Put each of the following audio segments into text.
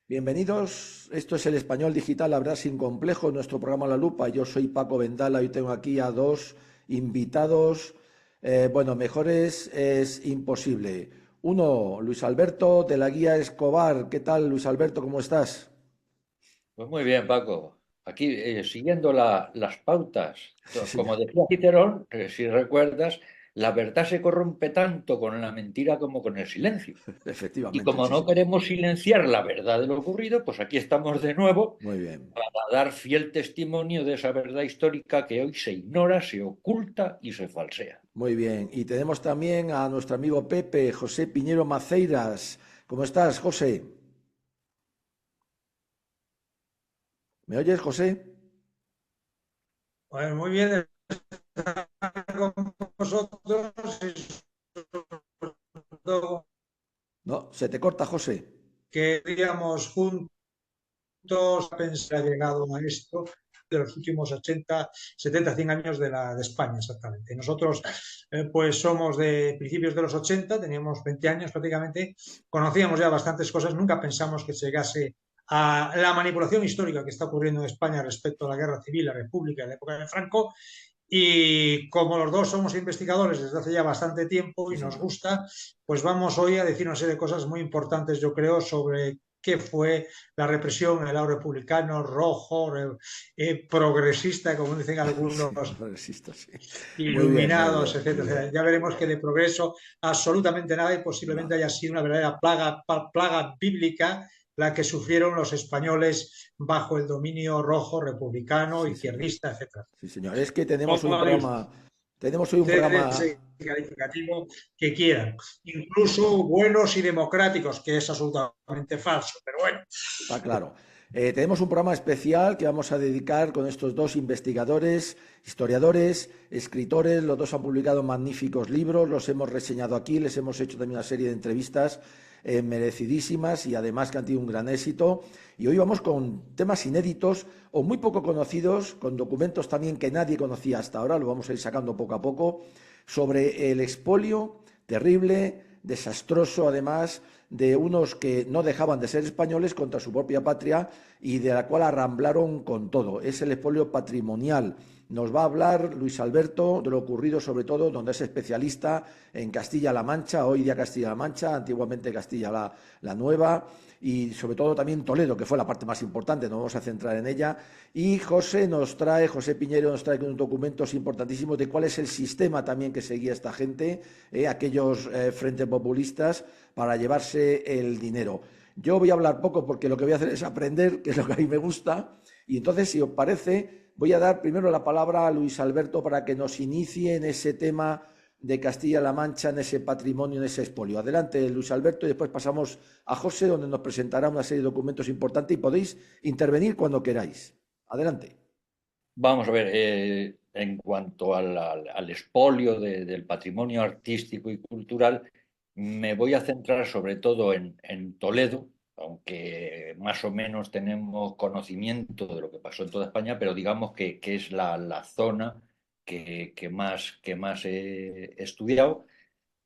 Bienvenidos, esto es el Español Digital, Hablar sin Complejos, nuestro programa La Lupa. Yo soy Paco Vendala y tengo aquí a dos invitados. Mejores es imposible. Uno, Luis Alberto de la Guía Escobar. ¿Qué tal, Luis Alberto? ¿Cómo estás? Pues muy bien, Paco. Aquí, siguiendo las pautas, Sí, señor. como decía Cicerón, si recuerdas, la verdad se corrompe tanto con la mentira como con el silencio. Y Efectivamente, como sí, no señor. queremos silenciar la verdad de lo ocurrido, pues aquí estamos de nuevo Muy bien. para dar fiel testimonio de esa verdad histórica que hoy se ignora, se oculta y se falsea. Muy bien. Y tenemos también a nuestro amigo Pepe, José Piñero Maceiras. ¿Cómo estás, José? ¿Me oyes, José? Pues muy bien estar con vosotros y sobre todo No, se te corta, José. que queríamos juntos pensar llegado a esto de los últimos 80, 70, 100 años de España, exactamente. Nosotros, pues somos de principios de los 80, teníamos 20 años prácticamente, conocíamos ya bastantes cosas, nunca pensamos que se llegase a la manipulación histórica que está ocurriendo en España respecto a la guerra civil, la República, la época de Franco. Y como los dos somos investigadores desde hace ya bastante tiempo Sí, y nos señor. gusta, pues vamos hoy a decir una serie de cosas muy importantes, yo creo, sobre qué fue la represión en el lado republicano, rojo, progresista, como dicen Sí, algunos, progresista, sí. Muy bien, muy iluminados, bien, muy etcétera, bien. etcétera. Ya veremos que de progreso absolutamente nada y posiblemente Nada. haya sido una verdadera plaga bíblica la que sufrieron los españoles bajo el dominio rojo, republicano, Sí, señor. izquierdista, etcétera. Sí, señor. Es que tenemos hoy un ¿Cómo ve programa, tenemos hoy un ustedes programa, ese calificativo que quieran, incluso buenos y democráticos, que es absolutamente falso, pero bueno. está claro. Tenemos un programa especial que vamos a dedicar con estos dos investigadores, historiadores, escritores. Los dos han publicado magníficos libros, los hemos reseñado aquí, les hemos hecho también una serie de entrevistas merecidísimas y además que han tenido un gran éxito. Y hoy vamos con temas inéditos o muy poco conocidos, con documentos también que nadie conocía hasta ahora, lo vamos a ir sacando poco a poco, sobre el expolio terrible, desastroso además, de unos que no dejaban de ser españoles contra su propia patria y de la cual arramblaron con todo. Es el expolio patrimonial. Nos va a hablar Luis Alberto de lo ocurrido, sobre todo, donde es especialista en Castilla-La Mancha, hoy día Castilla-La Mancha, antiguamente Castilla la Nueva, y sobre todo también Toledo, que fue la parte más importante, nos vamos a centrar en ella. Y José Piñero nos trae unos documentos importantísimos de cuál es el sistema también que seguía esta gente, aquellos frentes populistas, para llevarse el dinero. Yo voy a hablar poco porque lo que voy a hacer es aprender, que es lo que a mí me gusta, y entonces, si os parece, voy a dar primero la palabra a Luis Alberto para que nos inicie en ese tema de Castilla-La Mancha, en ese patrimonio, en ese expolio. Adelante, Luis Alberto, y después pasamos a José, donde nos presentará una serie de documentos importantes y podéis intervenir cuando queráis. Adelante. Vamos a ver, en cuanto al expolio del patrimonio artístico y cultural, me voy a centrar sobre todo en Toledo, aunque más o menos tenemos conocimiento de lo que pasó en toda España, pero digamos que es la zona que más he estudiado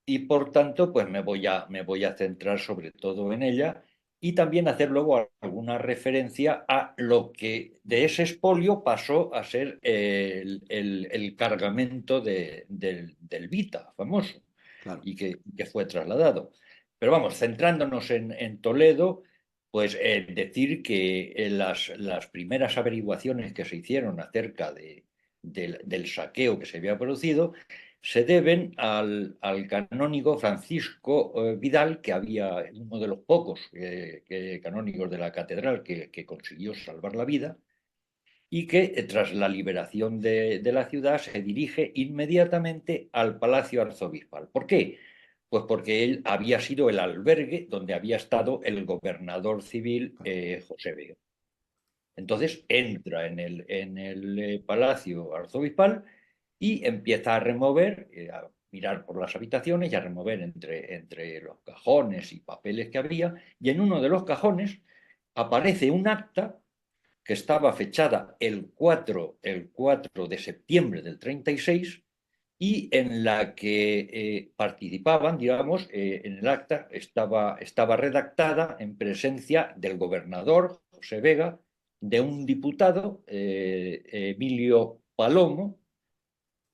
y por tanto, pues me voy a centrar sobre todo en ella y también hacer luego alguna referencia a lo que de ese expolio pasó a ser el cargamento del Vita, famoso, Claro. y que fue trasladado. Pero vamos, centrándonos en Toledo, pues decir que las primeras averiguaciones que se hicieron acerca del saqueo que se había producido, se deben al canónigo Francisco Vidal, que había uno de los pocos canónigos de la catedral que consiguió salvar la vida y que tras la liberación de la ciudad se dirige inmediatamente al Palacio Arzobispal. ¿Por qué? Pues porque él había sido el albergue donde había estado el gobernador civil José Vega. Entonces entra en el Palacio Arzobispal y empieza a remover, a mirar por las habitaciones y a remover entre los cajones y papeles que había. Y en uno de los cajones aparece un acta que estaba fechada el 4 de septiembre del 36 y en la que participaban, digamos, en el acta estaba redactada en presencia del gobernador, José Vega, de un diputado, Emilio Palomo,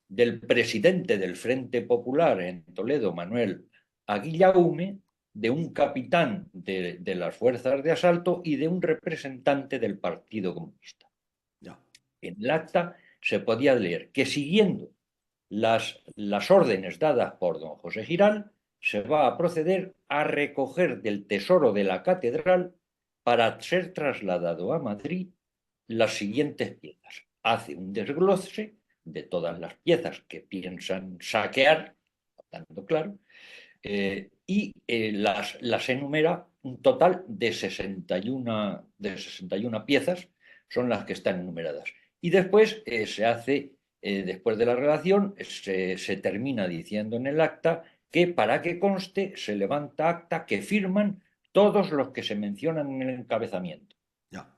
del presidente del Frente Popular en Toledo, Manuel Aguillaume, de un capitán de las fuerzas de asalto y de un representante del Partido Comunista. Ya. En el acta se podía leer que siguiendo las órdenes dadas por don José Giral, se va a proceder a recoger del tesoro de la catedral para ser trasladado a Madrid las siguientes piezas. Hace un desglose de todas las piezas que piensan saquear, hablando claro, y las enumera un total de 61 piezas, son las que están enumeradas. Y después se hace, después de la redacción, se termina diciendo en el acta que para que conste se levanta acta que firman todos los que se mencionan en el encabezamiento. Ya.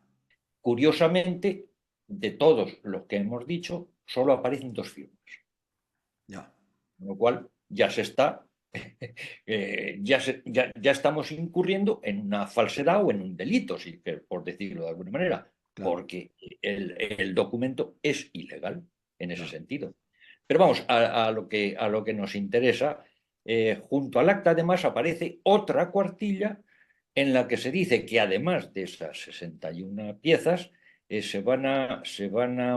Curiosamente, de todos los que hemos dicho, solo aparecen 2 firmas. Ya. Con lo cual ya se está, ya estamos incurriendo en una falsedad o en un delito, por decirlo de alguna manera, Claro. porque el documento es ilegal en ese Claro. sentido. Pero vamos, a lo que nos interesa, junto al acta además aparece otra cuartilla en la que se dice que además de esas 61 piezas, se van a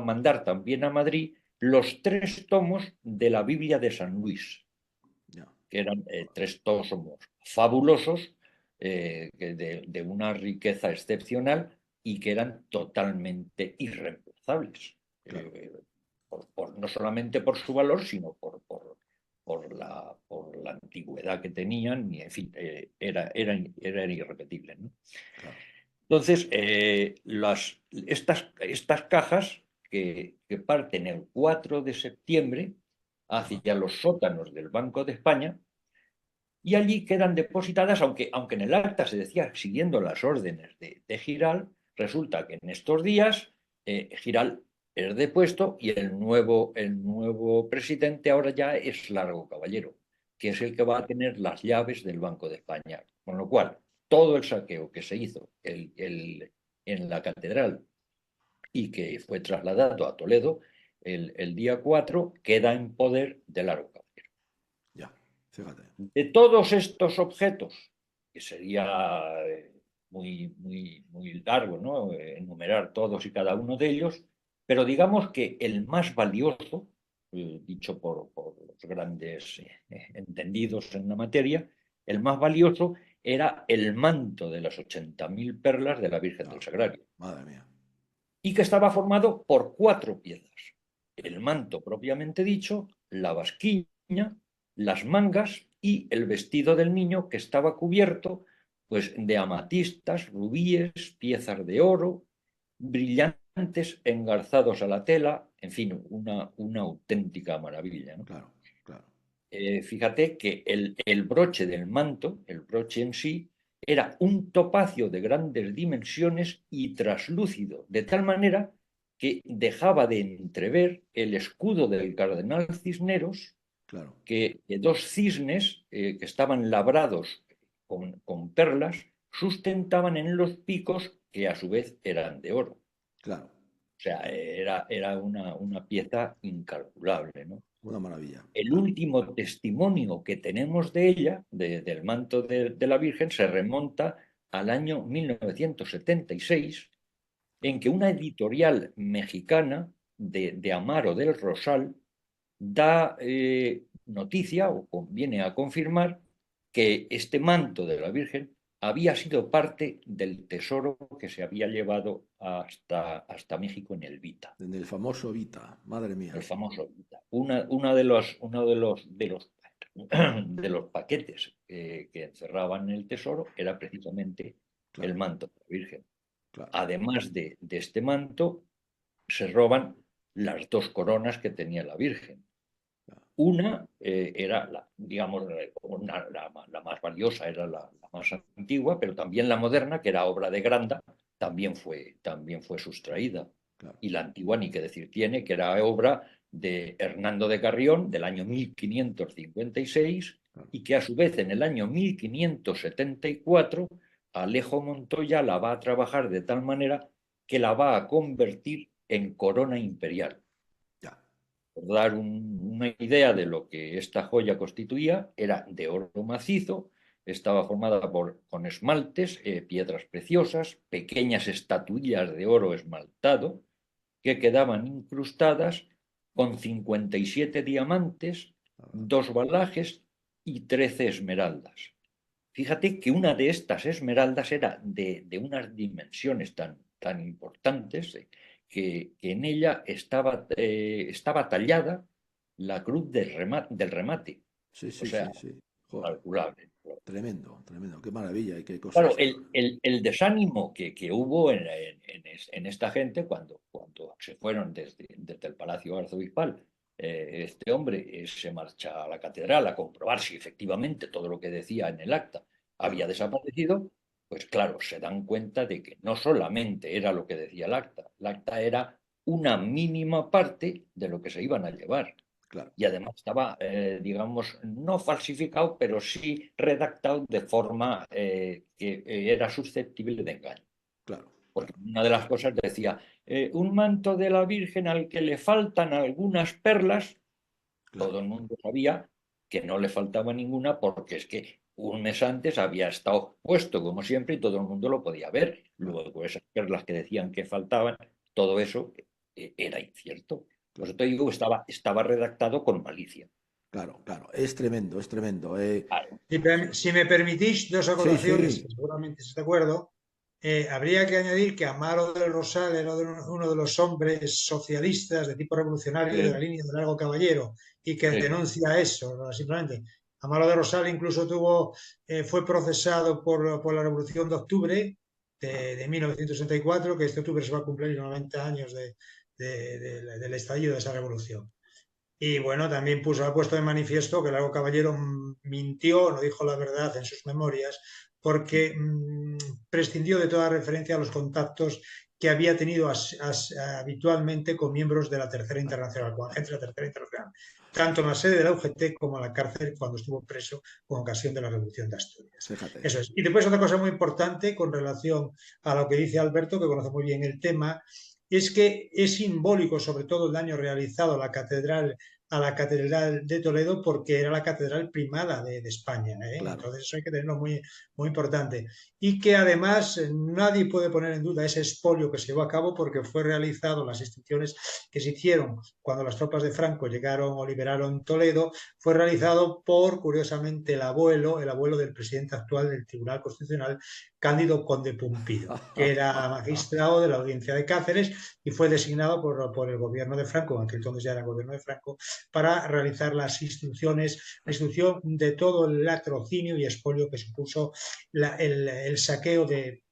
mandar también a Madrid los 3 tomos de la Biblia de San Luis, Ya. que eran 3 tomos fabulosos, de una riqueza excepcional y que eran totalmente irreemplazables, Claro. no solamente por su valor, sino por la antigüedad que tenían, y en fin, eran irrepetibles, ¿no? Claro. Entonces, estas cajas que parten el 4 de septiembre hacia los sótanos del Banco de España, y allí quedan depositadas, aunque en el acta se decía siguiendo las órdenes de Giral, resulta que en estos días Giral es depuesto y el nuevo presidente ahora ya es Largo Caballero, que es el que va a tener las llaves del Banco de España. Con lo cual, todo el saqueo que se hizo en la catedral y que fue trasladado a Toledo el día 4 queda en poder de Largo Caballero. Ya. Fíjate. De todos estos objetos, que sería muy largo, ¿no? Enumerar todos y cada uno de ellos, pero digamos que el más valioso, dicho por los grandes entendidos en la materia, el más valioso era el manto de las 80.000 perlas de la Virgen del Sagrario, Madre mía. y que estaba formado por 4 piezas. El manto propiamente dicho, la basquiña, las mangas y el vestido del niño, que estaba cubierto pues, de amatistas, rubíes, piezas de oro, brillantes engarzados a la tela, en fin, una auténtica maravilla, ¿no? Claro, claro. Fíjate que el broche del manto, el broche en sí, era un topacio de grandes dimensiones y traslúcido, de tal manera que dejaba de entrever el escudo del cardenal Cisneros, Claro. que 2 cisnes que estaban labrados con perlas sustentaban en los picos, que a su vez eran de oro. Claro. O sea, era una pieza incalculable, ¿no? Una maravilla. El último testimonio que tenemos de ella, del manto de la Virgen, se remonta al año 1976, en que una editorial mexicana de Amaro del Rosal da noticia o viene a confirmar que este manto de la Virgen había sido parte del tesoro que se había llevado hasta México en el Vita, En el famoso Vita. Madre mía. el famoso Vita. Uno de los paquetes que encerraban el tesoro era precisamente Claro. el manto de la Virgen. Claro. Además de este manto, se roban las 2 coronas que tenía la Virgen. Una era, digamos, la más valiosa, era la más antigua, pero también la moderna, que era obra de Granda, también fue sustraída. Claro. Y la antigua, ni qué decir tiene, que era obra de Hernando de Carrión del año 1556 y que a su vez en el año 1574 Alejo Montoya la va a trabajar de tal manera que la va a convertir en corona imperial. Ya. Por dar una idea de lo que esta joya constituía, era de oro macizo, estaba formada con esmaltes, piedras preciosas, pequeñas estatuillas de oro esmaltado, que quedaban incrustadas con 57 diamantes, 2 balajes y 13 esmeraldas. Fíjate que una de estas esmeraldas era de unas dimensiones tan importantes que en ella estaba tallada la cruz del remate. Sí, O sí, sea, sí, sí. Joder, calculable. tremendo, tremendo. Qué maravilla y qué Claro, cosas. el desánimo que hubo en esta gente cuando se fueron desde el Palacio Arzobispal, este hombre se marcha a la catedral a comprobar si efectivamente todo lo que decía en el acta había Claro, desaparecido, pues claro, se dan cuenta de que no solamente era lo que decía el acta era una mínima parte de lo que se iban a llevar. claro, Y además estaba, digamos, no falsificado, pero sí redactado de forma que era susceptible de engaño. claro, Porque claro, una de las cosas decía, un manto de la Virgen al que le faltan algunas perlas, todo claro. el mundo sabía que no le faltaba ninguna porque es que un mes antes había estado puesto como siempre y todo el mundo lo podía ver. Claro, Luego esas perlas que decían que faltaban, todo eso era incierto. Por claro, eso te digo, estaba redactado con malicia. claro, claro. Es tremendo, es tremendo. Claro, Si me permitís dos Sí, acotaciones, sí, que seguramente estáis de acuerdo, habría que añadir que Amaro del Rosal era uno de los hombres socialistas de tipo revolucionario de la sí, línea de Largo Caballero y que sí, denuncia eso, ¿no? Simplemente. Amaro de Rosal incluso fue procesado por la Revolución de Octubre claro. de 1964, que este octubre se va a cumplir 90 años del estallido de esa revolución. Y bueno, también ha puesto de manifiesto que Largo Caballero mintió, no dijo la verdad en sus memorias, porque prescindió de toda referencia a los contactos que había tenido habitualmente con miembros de la Tercera Internacional, con agentes de la Tercera Internacional, tanto en la sede de la UGT como en la cárcel cuando estuvo preso con ocasión de la Revolución de Asturias. Fíjate. Eso es. Y después otra cosa muy importante con relación a lo que dice Alberto, que conoce muy bien el tema, es que es simbólico sobre todo el daño realizado a la Catedral de Toledo porque era la catedral primada de España. Claro, Entonces eso hay que tenerlo muy importante. Y que además nadie puede poner en duda ese expolio que se llevó a cabo porque fue realizado, las instrucciones que se hicieron cuando las tropas de Franco llegaron o liberaron Toledo, fue realizado por, curiosamente, el abuelo del presidente actual del Tribunal Constitucional, Cándido Conde Pumpido, que era magistrado de la Audiencia de Cáceres y fue designado por el gobierno de Franco, en aquel entonces ya era el gobierno de Franco, para realizar las instrucciones, la instrucción de todo el latrocinio y expolio que supuso el saqueo del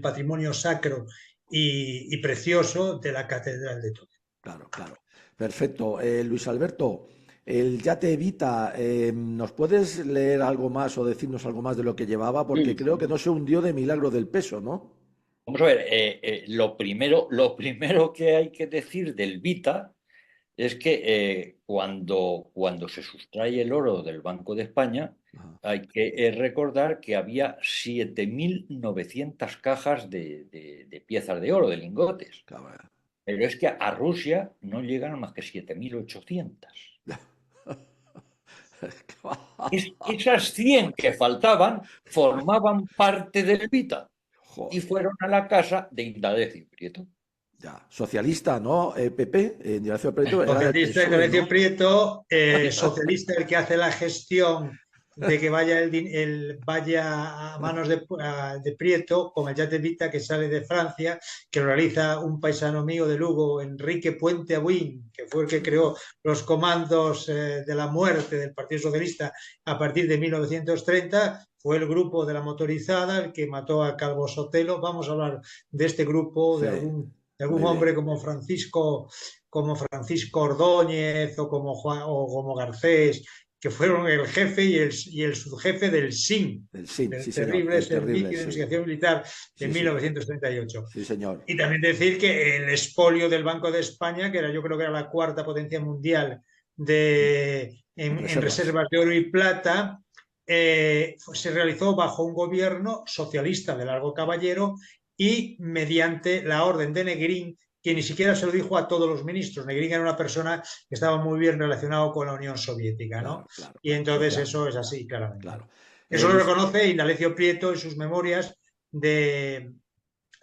patrimonio sacro y precioso de la Catedral de Toledo. claro, claro. Perfecto. Luis Alberto, el Yate Evita, ¿nos puedes leer algo más o decirnos algo más de lo que llevaba? Porque sí. creo que no se hundió de milagro del peso, ¿no? Vamos a ver, lo primero que hay que decir del Vita es que cuando se sustrae el oro del Banco de España, Ajá. hay que recordar que había 7.900 cajas de piezas de oro, de lingotes. Claro. Pero es que a Rusia no llegan más que 7.800. Esas 100 que faltaban formaban parte del Vita y Joder. fueron a la casa de Indalecio y Prieto. Ya. Socialista, ¿no? PP, Ignacio Prieto, era del Socialista de PSOE, Colegio ¿no? Prieto, socialista el que hace la gestión de que vaya a manos de Prieto con el Yate Vita que sale de Francia, que lo realiza un paisano mío de Lugo, Enrique Puente Abuín, que fue el que creó los comandos de la muerte del Partido Socialista a partir de 1930. Fue el grupo de la motorizada el que mató a Calvo Sotelo. Vamos a hablar de este grupo, Sí, de algún muy bien. hombre como Francisco Ordóñez o como Garcés, que fueron el jefe y el subjefe del SIN, Del SIN, del sí, señor, terrible del Servicio terrible, de sí. Investigación Militar de Sí, sí, 1938. sí, señor. Y también decir que el expolio del Banco de España, que era, yo creo que era la cuarta potencia mundial en Reservas. reservas de oro y plata, se realizó bajo un gobierno socialista de Largo Caballero y mediante la orden de Negrín, que ni siquiera se lo dijo a todos los ministros. Negrín era una persona que estaba muy bien relacionado con la Unión Soviética, ¿no? Claro, claro, Y claro, entonces eso efectivamente. es así, claramente. Claro. Eso lo Luis, reconoce Indalecio Prieto en sus memorias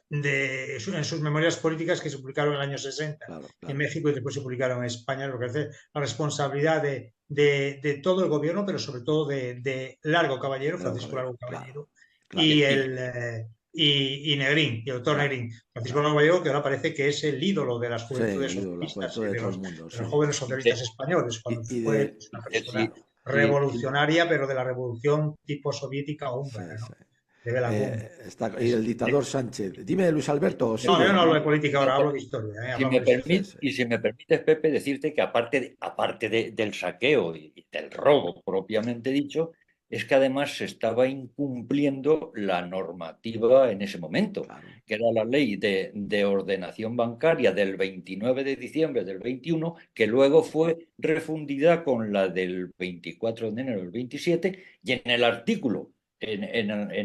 en sus memorias políticas que se publicaron en el año 60 claro, en claro, México y después se publicaron en España, lo que hace la responsabilidad de todo el gobierno, pero sobre todo de Largo Caballero, Largo Francisco Caballero, Largo claro, Caballero, claro, y Negrín, y el doctor claro, Negrín. Francisco claro. Largo Caballero, que ahora parece que es el ídolo de las Sí, juventudes el ídolo, la socialistas juventud y de todo el mundo, de los sí. jóvenes Y de, socialistas españoles, cuando Y fue de, una persona sí, revolucionaria, pero de la revolución tipo soviética o sí, húngara, sí. ¿no? De Belaún. Y el dictador Sánchez. Dime, Luis Alberto, No, yo sigue. no hablo de y- política y- ahora, hablo de historia, Si hablamos me de historia. Sí, permite, sí, y si me permites, Pepe, decirte que del saqueo y del robo propiamente dicho, es que además se estaba incumpliendo la normativa en ese momento, claro. que era la ley de ordenación bancaria del 29 de diciembre del 21, que luego fue refundida con la del 24 de enero del 27, y en el artículo, en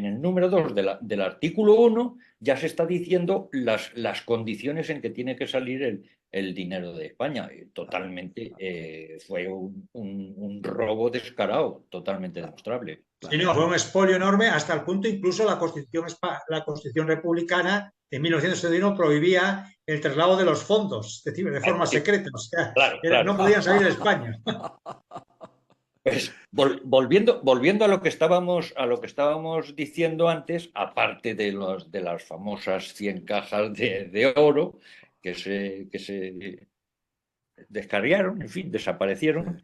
el número 2 del artículo 1, ya se está diciendo las condiciones en que tiene que salir el dinero de España. Claro, Totalmente, claro, fue un robo descarado, totalmente claro, demostrable. Sí, claro. no, fue un expolio enorme hasta el punto, incluso la Constitución republicana de 1971 prohibía el traslado de los fondos, es decir, de forma Sí, secreta, o sea, claro, claro. no podían salir de España. Pues volviendo a lo que estábamos diciendo antes, aparte de las famosas 100 cajas de oro que se descarriaron, en fin, Sí, desaparecieron.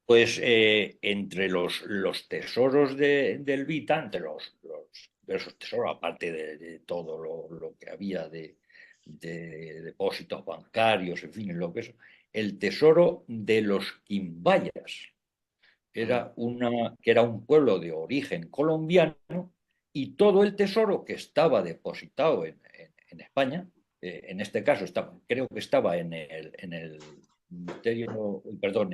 Pues entre los tesoros del Vita, entre de esos tesoros, aparte de todo lo que había de depósitos bancarios, en fin, lo que es, el tesoro de los Quimbayas, ah, que era un pueblo de origen colombiano, y todo el tesoro que estaba depositado en España, en este caso creo que estaba en el ministerio, perdón,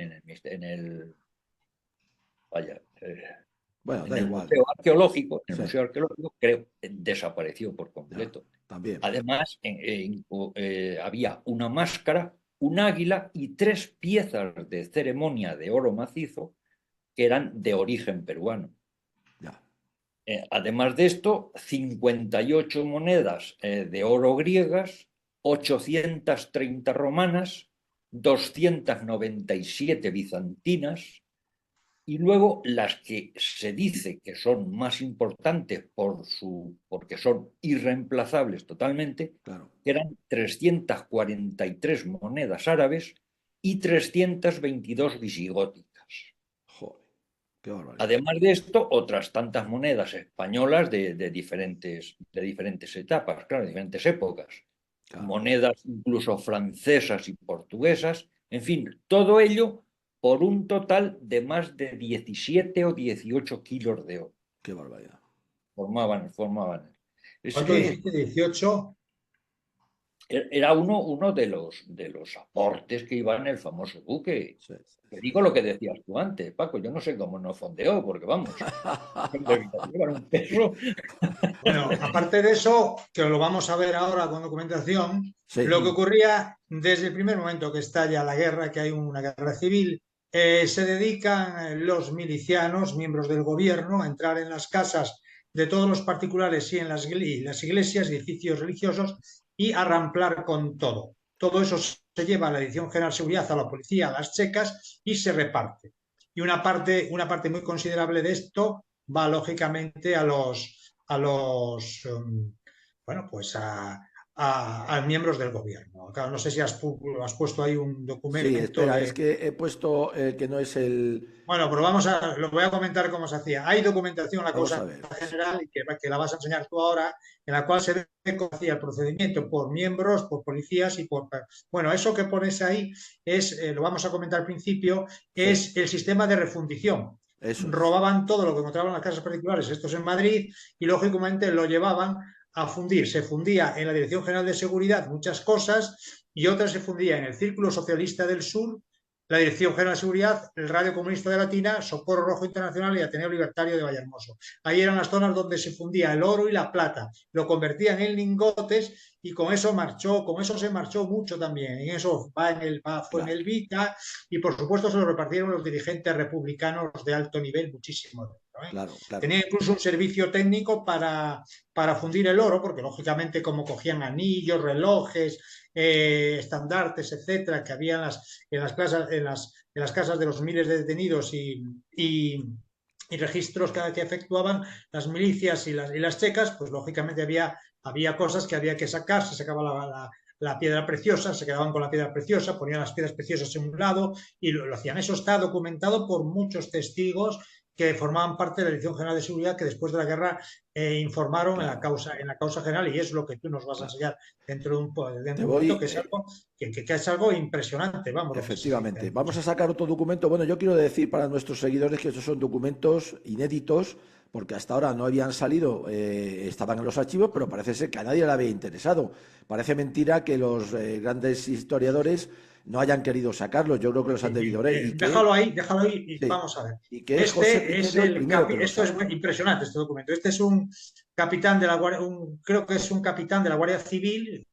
vaya, bueno, en da el igual. Sí, museo arqueológico, creo, desapareció por ya, completo. también. Además, había una máscara, un águila y 3 piezas de ceremonia de oro macizo que eran de origen peruano. Ya, Además de esto, 58 monedas de oro griegas, 830 romanas, 297 bizantinas, y luego las que se dice que son más importantes porque son irreemplazables totalmente, claro. que eran 343 monedas árabes y 322 visigóticas. Joder, qué barbaridad. Además de esto, otras tantas monedas españolas de diferentes etapas, claro, de diferentes épocas. Claro. Monedas incluso francesas y portuguesas, en fin, todo ello por un total de más de 17 o 18 kilos de oro. Qué barbaridad. Formaban. ¿Cuánto dijiste? 18. Era uno de los aportes que iba en el famoso buque. Sí, Te sí, digo lo que decías tú antes, Paco, yo no sé cómo no fondeó, porque vamos, llevar un peso. Bueno, aparte de eso, que lo vamos a ver ahora con documentación, sí, lo que ocurría desde el primer momento que estalla la guerra, que hay una guerra civil, se dedican los milicianos, miembros del gobierno, a entrar en las casas de todos los particulares y en las iglesias, edificios religiosos, y a ramplar con todo. Todo eso se lleva a la Dirección General de Seguridad, a la policía, a las checas y se reparte. Y una parte muy considerable de esto va lógicamente a los bueno, pues a a miembros del gobierno. Claro, no sé si has puesto ahí un Sí, documento espera, es de... que he puesto que no es el... Bueno, pero lo voy a comentar cómo se hacía. Hay documentación en la Vamos a causa ver. general, y que la vas a enseñar tú ahora, en la cual se ve cómo hacía el procedimiento por miembros, por policías y por... Bueno, eso que pones ahí es, lo vamos a comentar al principio, Sí, es el sistema de refundición. eso es. Robaban todo lo que encontraban en las casas particulares, estos en Madrid, y lógicamente lo llevaban a fundir. Se fundía en la Dirección General de Seguridad muchas cosas y otras se fundía en el Círculo Socialista del Sur, la Dirección General de Seguridad, el Radio Comunista de Latina, Socorro Rojo Internacional y Ateneo Libertario de Vallehermoso. Ahí eran las zonas donde se fundía el oro y la plata, lo convertían en lingotes y con eso se marchó mucho también. Y eso fue en Claro, el Vita y por supuesto se lo repartieron los dirigentes republicanos de alto nivel, muchísimo de esto, ¿eh? claro, claro. Tenía incluso un servicio técnico para fundir el oro, porque lógicamente como cogían anillos, relojes, estandartes, etcétera, que había en las casas de los miles de detenidos y registros que efectuaban las milicias y las checas, pues lógicamente había cosas que había que sacar, se sacaba la piedra preciosa, se quedaban con la piedra preciosa, ponían las piedras preciosas en un lado y lo hacían. Eso está documentado por muchos testigos que formaban parte de la Dirección General de Seguridad, que después de la guerra informaron Claro, en la causa general, y es lo que tú nos vas a claro. enseñar Te dentro de un momento, voy, que es algo, que es algo impresionante, vamos, lo que se dice. efectivamente. Vamos a sacar otro documento. Bueno, yo quiero decir para nuestros seguidores que estos son documentos inéditos, porque hasta ahora no habían salido, estaban en los archivos, pero parece ser que a nadie le había interesado. Parece mentira que los grandes historiadores no hayan querido sacarlos. Yo creo que los han debido leer. Déjalo ahí y Sí, vamos a ver. y que es José I el primero que lo Esto es saca. impresionante, este documento. Este es un capitán de la Guardia, creo que es un capitán de la Guardia Civil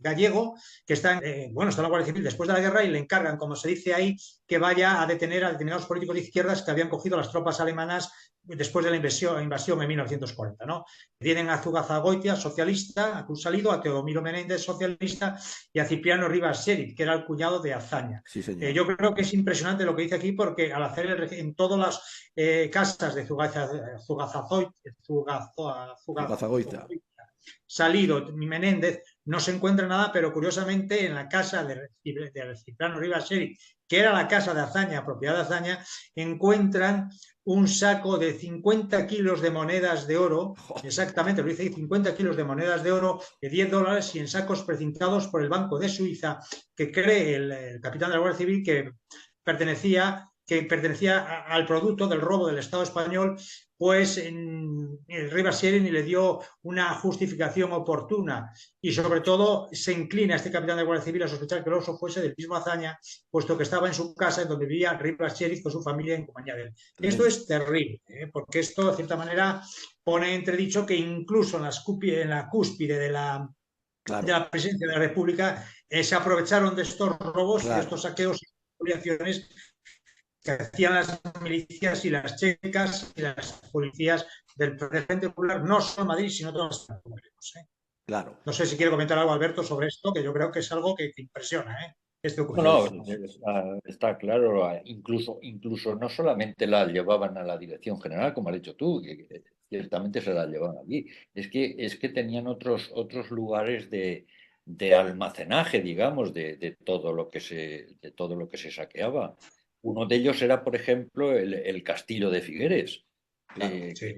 gallego, que está en la Guardia Civil después de la guerra, y le encargan, como se dice ahí, que vaya a detener a determinados políticos de izquierdas que habían cogido las tropas alemanas después de la invasión en 1940, ¿no? Tienen a Zugazagoitia, socialista, a Salido, a Teodomiro Menéndez, socialista, y a Cipriano Rivas Sheriff, que era el cuñado de Azaña. Sí, señor. Yo creo que es impresionante lo que dice aquí, porque al hacer en todas las casas de Zugazagoitia. Salido y Menéndez, no se encuentra nada, pero curiosamente en la casa de Cipriano Rivas Sheriff, que era la casa de Azaña, propiedad de Azaña, encuentran un saco de 50 kilos de monedas de oro, exactamente, lo dice ahí, 50 kilos de monedas de oro de $10, y en sacos precintados por el Banco de Suiza, que cree el capitán de la Guardia Civil que pertenecía al producto del robo del Estado español, pues Rivas Sheriff le dio una justificación oportuna, y sobre todo se inclina este capitán de Guardia Civil a sospechar que el oso fuese del mismo Azaña, puesto que estaba en su casa, en donde vivía Rivas Sheriff con su familia en compañía de él. Esto Tremendo. es terrible, porque esto de cierta manera pone entredicho que incluso en la cúspide de Claro, la presidencia de la República se aprovecharon de estos robos y de claro. estos saqueos y expoliaciones que hacían las milicias y las checas y las policías del Frente Popular, no solo en Madrid, sino en todas las comunidades. Claro, No sé si quiere comentar algo, Alberto, sobre esto, que yo creo que es algo que impresiona, este No, documento. no, pues está claro, incluso no solamente la llevaban a la dirección general, como has dicho tú, que ciertamente se la llevaban allí, es que tenían otros lugares de almacenaje, digamos, de todo lo que se saqueaba. Uno de ellos era, por ejemplo, el castillo de Figueres, claro, Sí.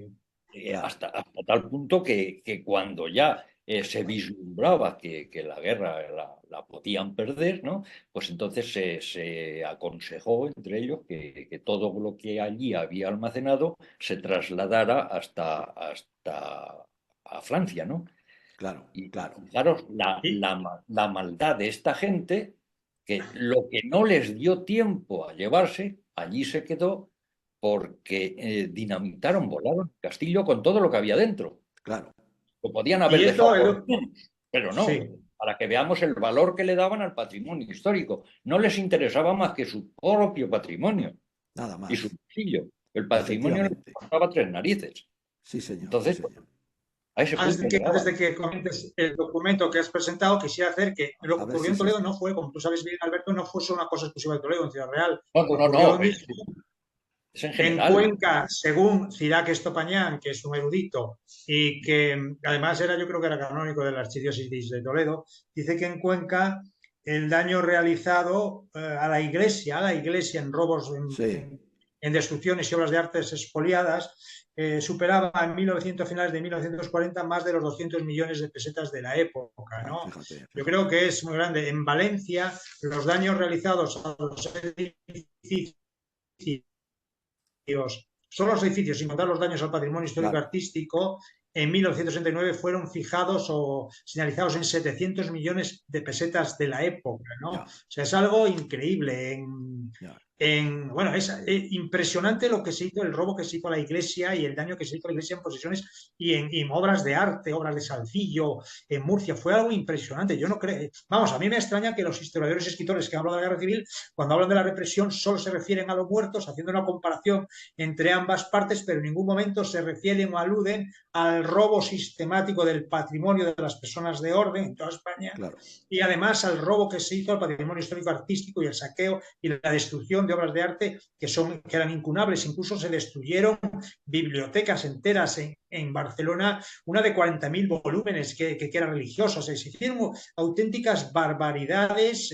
claro. hasta tal punto que cuando ya se vislumbraba que la guerra la podían perder, ¿no? Pues entonces se aconsejó entre ellos que todo lo que allí había almacenado se trasladara hasta a Francia, ¿no? Claro, Y claro, fijaros Y, la maldad de esta gente, que lo que no les dio tiempo a llevarse, allí se quedó, porque dinamitaron, volaron el castillo con todo lo que había dentro. claro. Lo podían y haber esto, dejado por menos, pero no, sí, para que veamos el valor que le daban al patrimonio histórico. No les interesaba más que su propio patrimonio Nada y su más. bolsillo. El patrimonio les Efectivamente. importaba tres narices. Sí, señor, sí, Entonces, señor. a ese antes punto de llegaban. que comentes el documento que has presentado, quisiera hacer que lo A que ver ocurrió si en es Toledo este. no fue, como tú sabes bien, Alberto, no fue solo una cosa exclusiva de Toledo, en Ciudad Real. No, no, Ocurrió no, lo mismo Es en En general. Cuenca, según Cirac Estopañán, que es un erudito y que además era, yo creo que era canónico de la Archidiócesis de Toledo, dice que en Cuenca el daño realizado a la iglesia en robos, Sí, en destrucciones y obras de artes expoliadas, superaba en 1900, finales de 1940 más de los 200 millones de pesetas de la época, claro, ¿no? fíjate, Yo fíjate. creo que es muy grande. En Valencia, los daños realizados a los edificios, solo los edificios, sin contar los daños al patrimonio histórico Claro, artístico, en 1969 fueron fijados o señalizados en 700 millones de pesetas de la época, ¿no? O ya, sea, es algo increíble. ya. Bueno, es impresionante lo que se hizo, el robo que se hizo a la iglesia y el daño que se hizo a la iglesia en posesiones y en obras de arte, obras de Salcillo, en Murcia. Fue algo impresionante. Yo no creo, vamos, a mí me extraña que los historiadores y escritores que hablan de la guerra civil, cuando hablan de la represión, solo se refieren a los muertos, haciendo una comparación entre ambas partes, pero en ningún momento se refieren o aluden al robo sistemático del patrimonio de las personas de orden en toda España Claro, y además al robo que se hizo al patrimonio histórico artístico y el saqueo y la destrucción de obras de arte que eran incunables. Incluso se destruyeron bibliotecas enteras en Barcelona, una de 40.000 volúmenes que eran religiosos. Se hicieron auténticas barbaridades.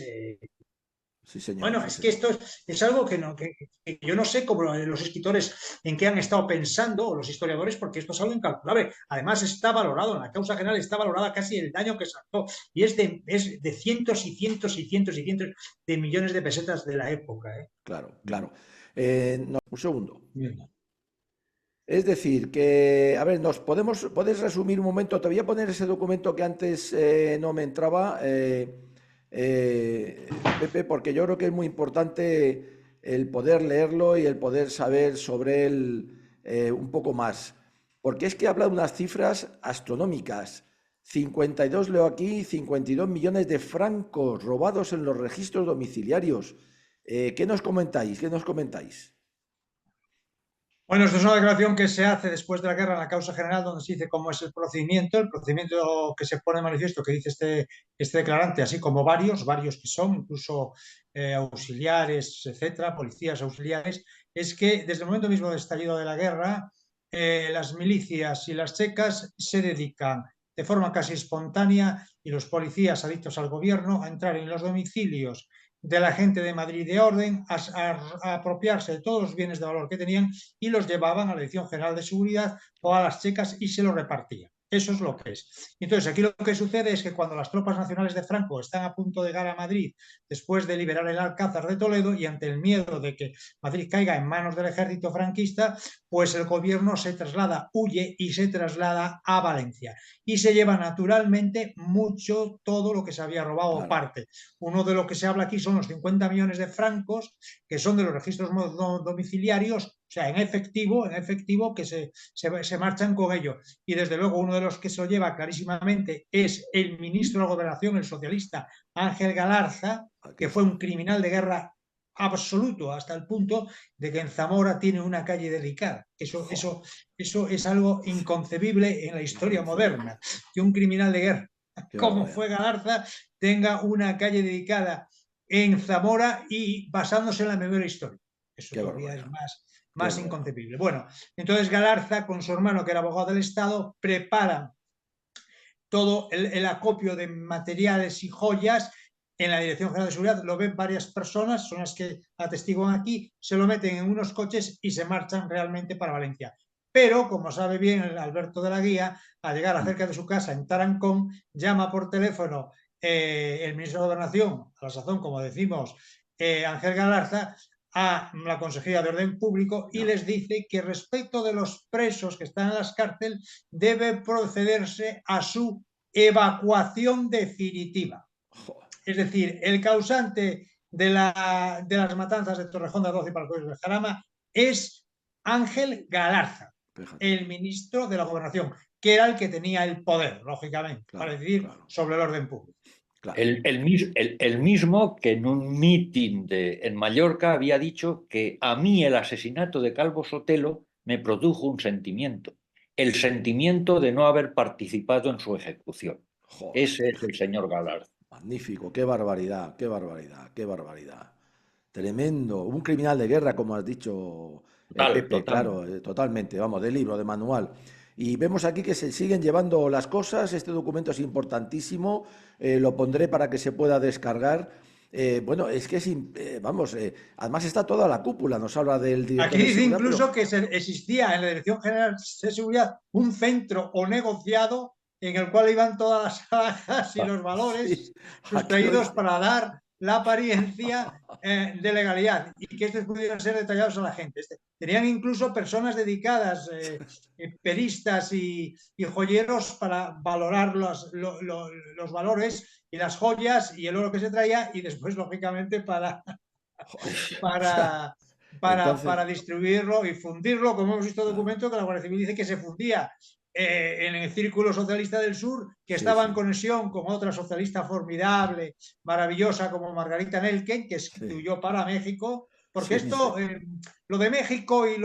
sí, señor, Bueno, sí, es que señor. esto es algo que yo no sé cómo los escritores en qué han estado pensando, o los historiadores, porque esto es algo incalculable. Además, está valorado, en la causa general está valorada casi el daño que sacó, y es de cientos y cientos y cientos y cientos de millones de pesetas de la época, ¿eh? Claro, claro. No, un segundo. Bien. Es decir, que, a ver, ¿puedes resumir un momento? Te voy a poner ese documento que antes no me entraba, Pepe, porque yo creo que es muy importante el poder leerlo y el poder saber sobre él un poco más. Porque es que habla de unas cifras astronómicas. 52, leo aquí, 52 millones de francos robados en los registros domiciliarios. ¿Qué nos comentáis? ¿Qué nos comentáis? Bueno, esto es una declaración que se hace después de la guerra en la causa general, donde se dice cómo es el procedimiento que se pone de manifiesto, que dice este declarante, así como varios que son, incluso auxiliares, etcétera, policías auxiliares, es que desde el momento mismo del estallido de la guerra, las milicias y las checas se dedican de forma casi espontánea y los policías adictos al gobierno a entrar en los domicilios de la gente de Madrid de orden, a apropiarse de todos los bienes de valor que tenían y los llevaban a la Dirección General de Seguridad o a las checas y se los repartían. Eso es lo que es. Entonces, aquí lo que sucede es que cuando las tropas nacionales de Franco están a punto de llegar a Madrid después de liberar el Alcázar de Toledo y ante el miedo de que Madrid caiga en manos del ejército franquista, pues el gobierno se traslada, huye y se traslada a Valencia. Y se lleva naturalmente mucho todo lo que se había robado Claro, parte. Uno de lo que se habla aquí son los 50 millones de francos, que son de los registros domiciliarios, o sea, en efectivo que se marchan con ello. Y desde luego uno de los que se lo lleva clarísimamente es el ministro de Gobernación, el socialista Ángel Galarza, aquí que fue está. un criminal de guerra absoluto hasta el punto de que en Zamora tiene una calle dedicada. Jo, Eso es algo inconcebible en la historia inconcebible. moderna, que un criminal de guerra Qué como barbaridad. fue Galarza tenga una calle dedicada en Zamora y basándose en la memoria histórica. Eso Qué todavía es barbaridad. Qué más barbaridad. inconcebible. Bueno, entonces Galarza, con su hermano, que era abogado del Estado, prepara todo el acopio de materiales y joyas en la Dirección General de Seguridad. Lo ven varias personas, son las que atestiguan aquí, se lo meten en unos coches y se marchan realmente para Valencia. Pero, como sabe bien el Alberto de la Guía, al llegar acerca de su casa en Tarancón, llama por teléfono el ministro de Gobernación, a la sazón, como decimos, Ángel Galarza, a la Consejería de Orden Público y Ya. les dice que respecto de los presos que están en las cárceles debe procederse a su evacuación definitiva. Jo, Es decir, el causante de las matanzas de Torrejón de Ardoz y Palcones de Jarama es Ángel Galarza, fíjate. el ministro de la Gobernación, que era el que tenía el poder, lógicamente, para Claro, decidir claro, sobre el orden público. claro. El mismo que en un mitin en Mallorca había dicho que a mí el asesinato de Calvo Sotelo me produjo un sentimiento, el sentimiento de no haber participado en su ejecución. Joder, Ese es el señor Galard. magnífico. Qué barbaridad, qué barbaridad, qué barbaridad. Tremendo. Un criminal de guerra, como has dicho, Pepe, claro, Totalmente. totalmente, vamos, de libro, de manual. Y vemos aquí que se siguen llevando las cosas, este documento es importantísimo, lo pondré para que se pueda descargar. Bueno, es que vamos, además está toda la cúpula, nos habla del Aquí director de dice seguridad, pero incluso que existía en la Dirección General de Seguridad un centro o negociado en el cual iban todas las alhajas y los sí, valores aquí lo sustraídos dice. para dar la apariencia de legalidad y que estos pudieran ser detallados a la gente. Tenían incluso personas dedicadas, peristas y joyeros para valorar los valores y las joyas y el oro que se traía y después, lógicamente, para, Entonces, para distribuirlo y fundirlo, como hemos visto claro, documento que la Guardia Civil dice que se fundía en el Círculo Socialista del Sur, que sí, estaba en sí, conexión con otra socialista formidable, maravillosa como Margarita Nelken, que sí, huyó para México, porque sí, sí. esto, lo de México y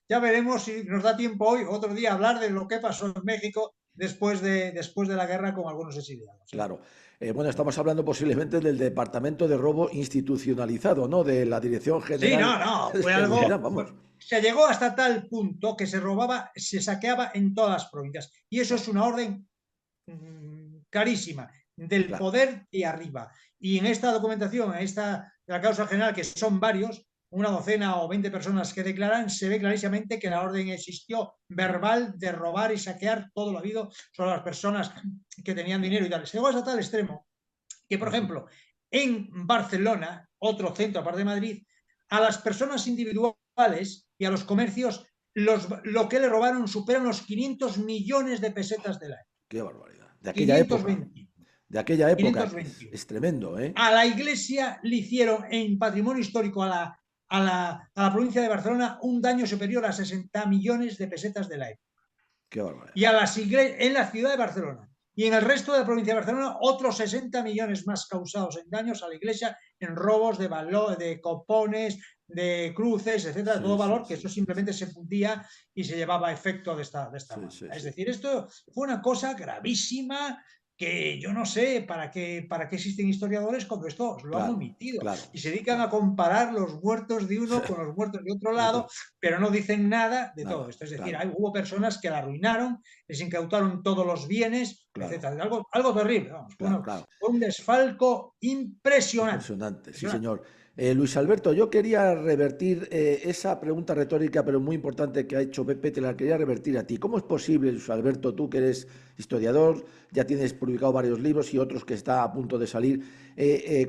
ya veremos si nos da tiempo hoy, otro día, hablar de lo que pasó en México después de la guerra con algunos exiliados. Claro. Bueno, estamos hablando posiblemente del Departamento de Robo Institucionalizado, ¿no? De la Dirección Sí, General no, de fue Seguridad, algo, vamos. se llegó hasta tal punto que se robaba, se saqueaba en todas las provincias. Y eso es Claro, una orden clarísima del claro. poder de arriba. Y en esta documentación, en la causa general, que son varios, una docena o 20 personas que declaran, se ve clarísimamente que la orden existió verbal de robar y saquear todo lo habido sobre las personas que tenían dinero y tal. Se llegó hasta tal extremo que, por Ujú. ejemplo, en Barcelona, otro centro aparte de Madrid, a las personas individuales y a los comercios, lo que le robaron superan los 500 millones de pesetas del año. Qué barbaridad. De aquella época. 520. De aquella época. 521. Es tremendo, ¿eh? A la iglesia le hicieron en patrimonio histórico a la provincia de Barcelona un daño superior a 60 millones de pesetas del año. Qué barbaridad. Y en la ciudad de Barcelona. Y en el resto de la provincia de Barcelona, otros 60 millones más causados en daños a la iglesia, en robos de copones, de cruces, etcétera, de Sí, todo sí, valor, que sí. eso simplemente se fundía y se llevaba a efecto de esta Sí, sí, manera. Es sí. decir, esto fue una cosa gravísima que yo no sé para qué existen historiadores cuando esto lo han Claro, omitido claro, y se dedican a claro. comparar los muertos de uno con los muertos de otro De lado, otro. pero no dicen nada de todo Nada. esto. Es decir, Claro, hubo personas que la arruinaron, les incautaron todos los bienes, claro, etcétera. Algo terrible, vamos, claro, claro. fue un desfalco impresionante. Impresionante, sí, Impresionante. señor. Luis Alberto, yo quería revertir esa pregunta retórica, pero muy importante que ha hecho Pepe, te la quería revertir a ti. ¿Cómo es posible, Luis Alberto, tú que eres historiador, ya tienes publicado varios libros y otros que está a punto de salir,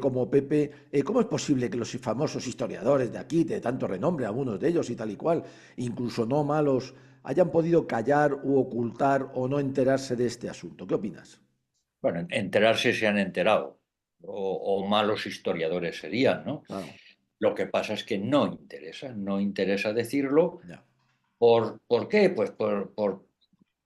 como Pepe, cómo es posible que los famosos historiadores de aquí, de tanto renombre, algunos de ellos y tal y cual, incluso no malos, hayan podido callar u ocultar o no enterarse de este asunto? ¿Qué opinas? Bueno, enterarse se han enterado, o malos historiadores serían, ¿no? Claro, Lo que pasa es que no interesa decirlo. ya, ¿Por qué? Pues por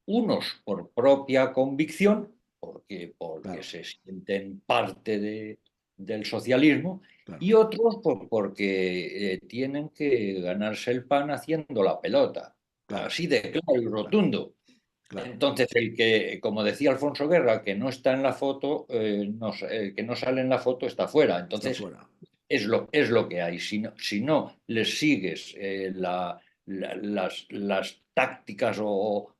unos por propia convicción, porque claro, se sienten parte del socialismo, claro, y otros porque tienen que ganarse el pan haciendo la pelota, claro, así de claro y claro, rotundo. claro. Entonces, el que, como decía Alfonso Guerra, que no está en la foto, que no sale en la foto está fuera. Está Entonces, fuera. es lo que hay. Si no les sigues las tácticas o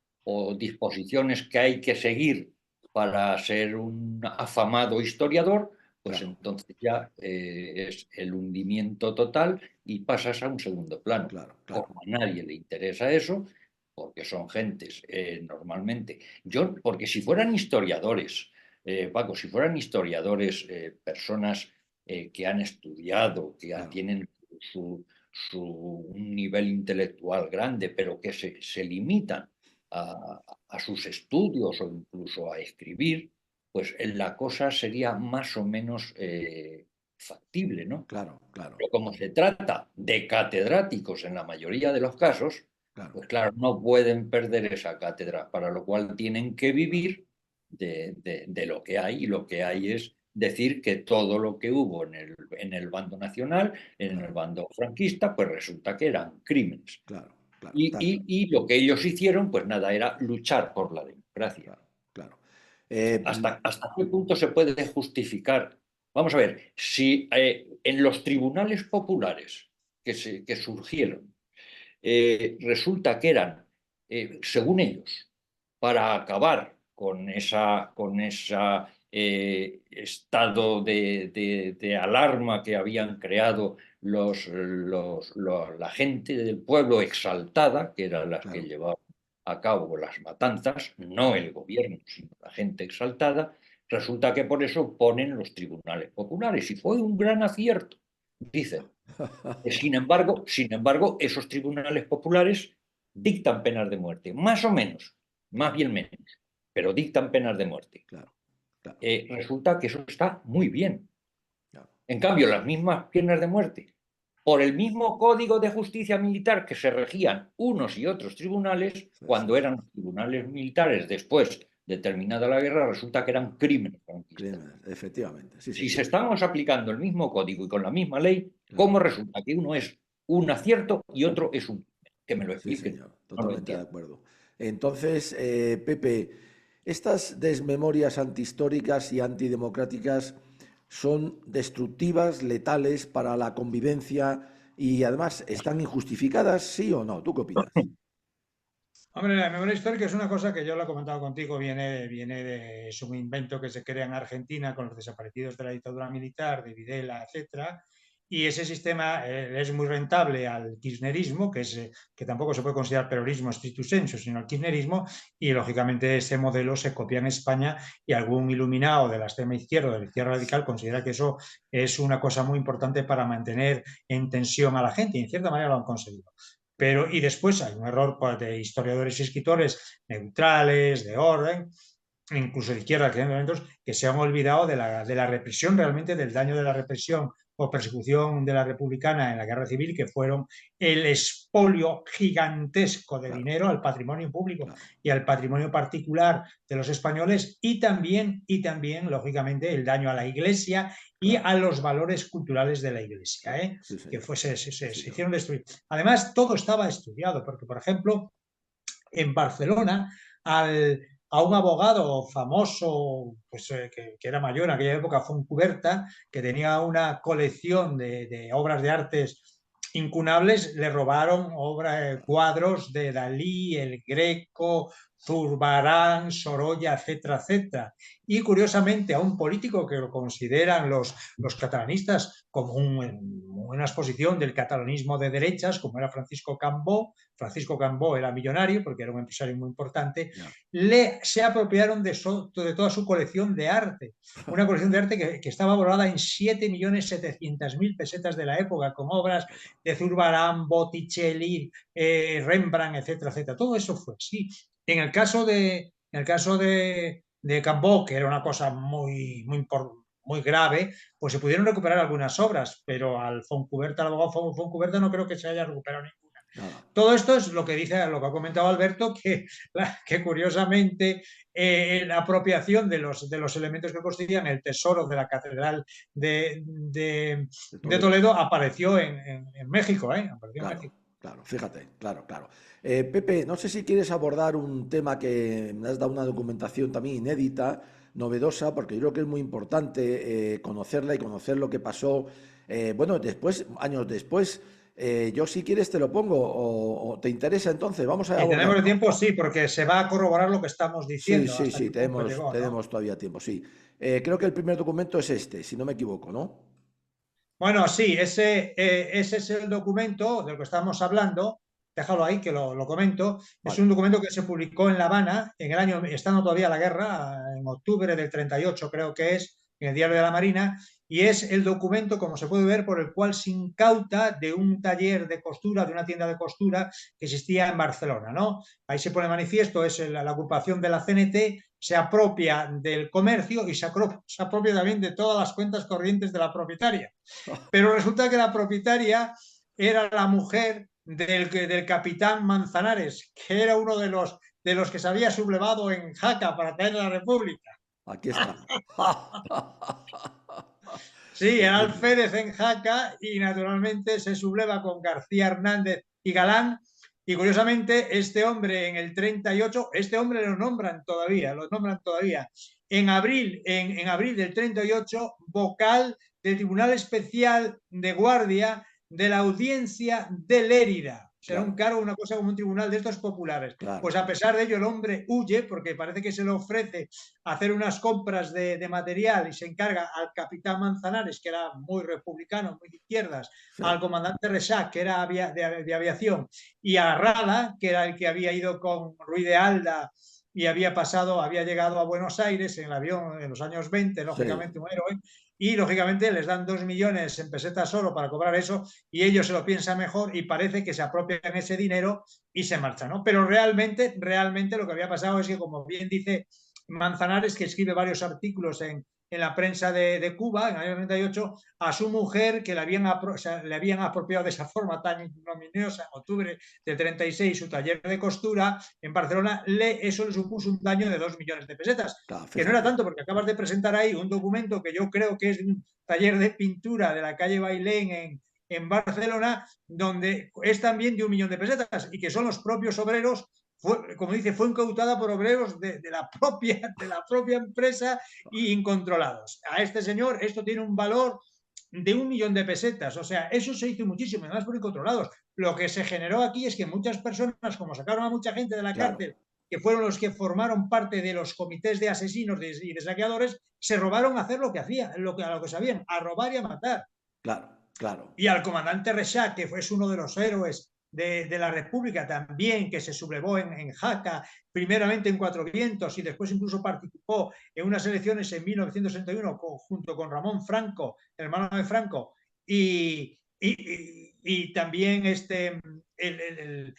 disposiciones que hay que seguir para ser un afamado historiador, pues Claro, entonces ya es el hundimiento total y pasas a un segundo plano. claro, claro, Como a nadie le interesa eso, porque son gentes normalmente. Porque si fueran historiadores, Paco, si fueran historiadores, personas que han estudiado, claro, tienen un nivel intelectual grande, pero que se limitan a sus estudios o incluso a escribir, pues la cosa sería más o menos factible, ¿no? claro, claro, Pero como se trata de catedráticos en la mayoría de los casos, claro, pues claro, no pueden perder esa cátedra, para lo cual tienen que vivir de lo que hay, y lo que hay es decir que todo lo que hubo en el bando nacional, en el claro, bando franquista, pues resulta que eran crímenes. claro, claro, Y, está claro, y, y lo que ellos hicieron, pues nada, era luchar por la democracia. claro, claro. ¿Hasta qué punto se puede justificar? Vamos a ver, si en los tribunales populares que surgieron, resulta que eran, según ellos, para acabar con esa estado de alarma que habían creado la gente del pueblo exaltada, que eran las que claro. llevaban a cabo las matanzas, no el gobierno, sino la gente exaltada. Resulta que por eso ponen los tribunales populares, y fue un gran acierto, dicen. Sin embargo, esos tribunales populares dictan penas de muerte, más o menos, más bien menos, pero dictan penas de muerte. Claro, claro, Resulta que eso está muy bien. claro. En cambio, las mismas penas de muerte, por el mismo Código de Justicia Militar que se regían unos y otros tribunales, Sí, cuando eran tribunales militares después de terminada la guerra, resulta que eran crímenes franquistas. crímenes, efectivamente. Sí, sí, Si sí. se estamos aplicando el mismo código y con la misma ley, Claro. ¿cómo resulta que uno es un acierto y otro es un crimen? Que me lo Sí, expliquen. señor, No lo totalmente de entiendo. acuerdo. Entonces, Pepe, estas desmemorias antihistóricas y antidemocráticas son destructivas, letales para la convivencia y además están injustificadas, ¿sí o no? ¿Tú qué opinas? Hombre, la memoria histórica es una cosa que yo lo he comentado contigo, es un invento que se crea en Argentina con los desaparecidos de la dictadura militar, de Videla, etcétera, y ese sistema es muy rentable al kirchnerismo, que tampoco se puede considerar peronismo stricto sensu, sino al kirchnerismo, y lógicamente ese modelo se copia en España y algún iluminado de la extrema izquierda o de la izquierda radical considera que eso es una cosa muy importante para mantener en tensión a la gente, y en cierta manera lo han conseguido. Pero, y después hay un error pues, de historiadores y escritores neutrales, de orden, incluso de izquierda, que se han olvidado de la represión, realmente del daño de la represión o persecución de la republicana en la guerra civil, que fueron el expolio gigantesco de Claro, dinero al patrimonio público claro, y al patrimonio particular de los españoles, y también, lógicamente, el daño a la iglesia y claro, a los valores culturales de la iglesia, claro. ¿eh? Sí, Que señor. fue, Sí, se señor. hicieron destruir. Además, todo estaba estudiado, porque, por ejemplo, en Barcelona a un abogado famoso, pues, que era mayor en aquella época, Fontcuberta, que tenía una colección de obras de artes incunables, le robaron cuadros de Dalí, El Greco, Zurbarán, Sorolla, etcétera, etcétera. Y curiosamente a un político que lo consideran los catalanistas como una exposición del catalanismo de derechas, como era Francisco Cambó era millonario porque era un empresario muy importante, Ya. se apropiaron de toda su colección de arte, una colección de arte que estaba valorada en 7.700.000 pesetas de la época, con obras de Zurbarán, Botticelli, Rembrandt, etcétera, etcétera. Todo eso fue así. En el caso de Cambó, que era una cosa muy grave, pues se pudieron recuperar algunas obras, pero al abogado Fontcuberta, no creo que se haya recuperado ninguna. Nada. Todo esto es lo que ha comentado Alberto, que curiosamente la apropiación de los elementos que constituían el tesoro de la Catedral De de Toledo. Toledo apareció en México, ¿eh? Apareció en Claro, México. claro, fíjate, claro, claro. Pepe, no sé si quieres abordar un tema que me has dado una documentación también inédita, novedosa, porque yo creo que es muy importante conocerla y conocer lo que pasó, bueno, después, años después. Yo si quieres te lo pongo o te interesa entonces, vamos a Y tenemos el abordarlo. tiempo, sí, porque se va a corroborar lo que estamos Sí, diciendo, sí, hasta sí, qué punto tenemos, llegó, ¿no? tenemos todavía tiempo, sí. Creo que el primer documento es este, si no me equivoco, ¿no? Bueno, sí, ese es el documento del que estamos hablando. Déjalo ahí que lo comento. Es Vale, un documento que se publicó en La Habana en el año, estando todavía la guerra, en octubre del 38 creo que es, en el Diario de la Marina, y es el documento, como se puede ver, por el cual se incauta de un taller de costura, de una tienda de costura que existía en Barcelona, ¿no? Ahí se pone manifiesto, es la ocupación de la CNT, se apropia del comercio y se apropia también de todas las cuentas corrientes de la propietaria. Pero resulta que la propietaria era la mujer del capitán Manzanares, que era uno de los que se había sublevado en Jaca para traer a la República. aquí está. Sí, era Estupendo. alférez en Jaca y naturalmente se subleva con García Hernández y Galán. Y curiosamente, este hombre en el 38, este hombre lo nombran todavía, en abril del 38, vocal del Tribunal Especial de Guardia de la Audiencia de Lérida. Será un cargo, una cosa como un tribunal de estos populares. Claro. Pues a pesar de ello el hombre huye porque parece que se le ofrece hacer unas compras de material y se encarga al capitán Manzanares, que era muy republicano, muy de izquierdas, Sí. al comandante Resac, que era de aviación, y a Rala, que era el que había ido con Ruiz de Alda y había llegado a Buenos Aires en el avión en los años 20, lógicamente un héroe, y lógicamente les dan 2 millones en pesetas oro para cobrar eso y ellos se lo piensan mejor y parece que se apropian ese dinero y se marchan, ¿no? Pero realmente lo que había pasado es que, como bien dice Manzanares, que escribe varios artículos en la prensa de Cuba, en el año 98, a su mujer, que le habían apropiado de esa forma tan ignominiosa, en octubre del 36, su taller de costura en Barcelona, eso le supuso un daño de 2 millones de pesetas, Claro, que no era tanto, porque acabas de presentar ahí un documento que yo creo que es de un taller de pintura de la calle Bailén en Barcelona, donde es también de 1 millón de pesetas y que son los propios obreros, como dice, fue incautada por obreros de la propia empresa y incontrolados. A este señor esto tiene un valor de 1 millón de pesetas, o sea, eso se hizo muchísimo, además por incontrolados. Lo que se generó aquí es que muchas personas, como sacaron a mucha gente de la cárcel, que fueron los que formaron parte de los comités de asesinos y de saqueadores, se robaron a hacer lo que hacían, a lo que sabían, a robar y a matar. Claro, claro. Y al comandante Resac, que fue uno de los héroes de la República también, que se sublevó en Jaca, primeramente en Cuatro Vientos y después incluso participó en unas elecciones en 1961 junto con Ramón Franco, hermano de Franco, y también el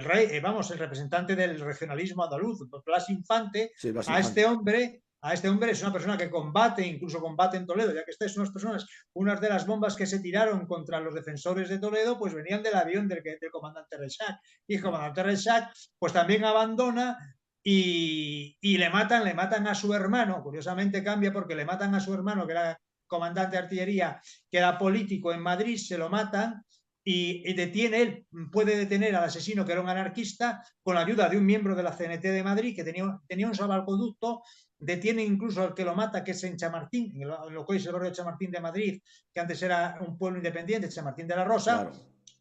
rey, el representante del regionalismo andaluz, Blas Infante, Sí, Blas a Infante. este hombre es una persona que combate, incluso combate en Toledo, ya que estas son unas personas, unas de las bombas que se tiraron contra los defensores de Toledo, pues venían del avión del comandante Resac. Y el comandante Resac, pues también abandona y le matan a su hermano. Curiosamente cambia porque le matan a su hermano, que era comandante de artillería, que era político en Madrid, se lo matan. Y él puede detener al asesino, que era un anarquista, con la ayuda de un miembro de la CNT de Madrid, que tenía un salvoconducto, detiene incluso al que lo mata, que es en Chamartín, en lo que es el barrio de Chamartín de Madrid, que antes era un pueblo independiente, Chamartín de la Rosa, Claro.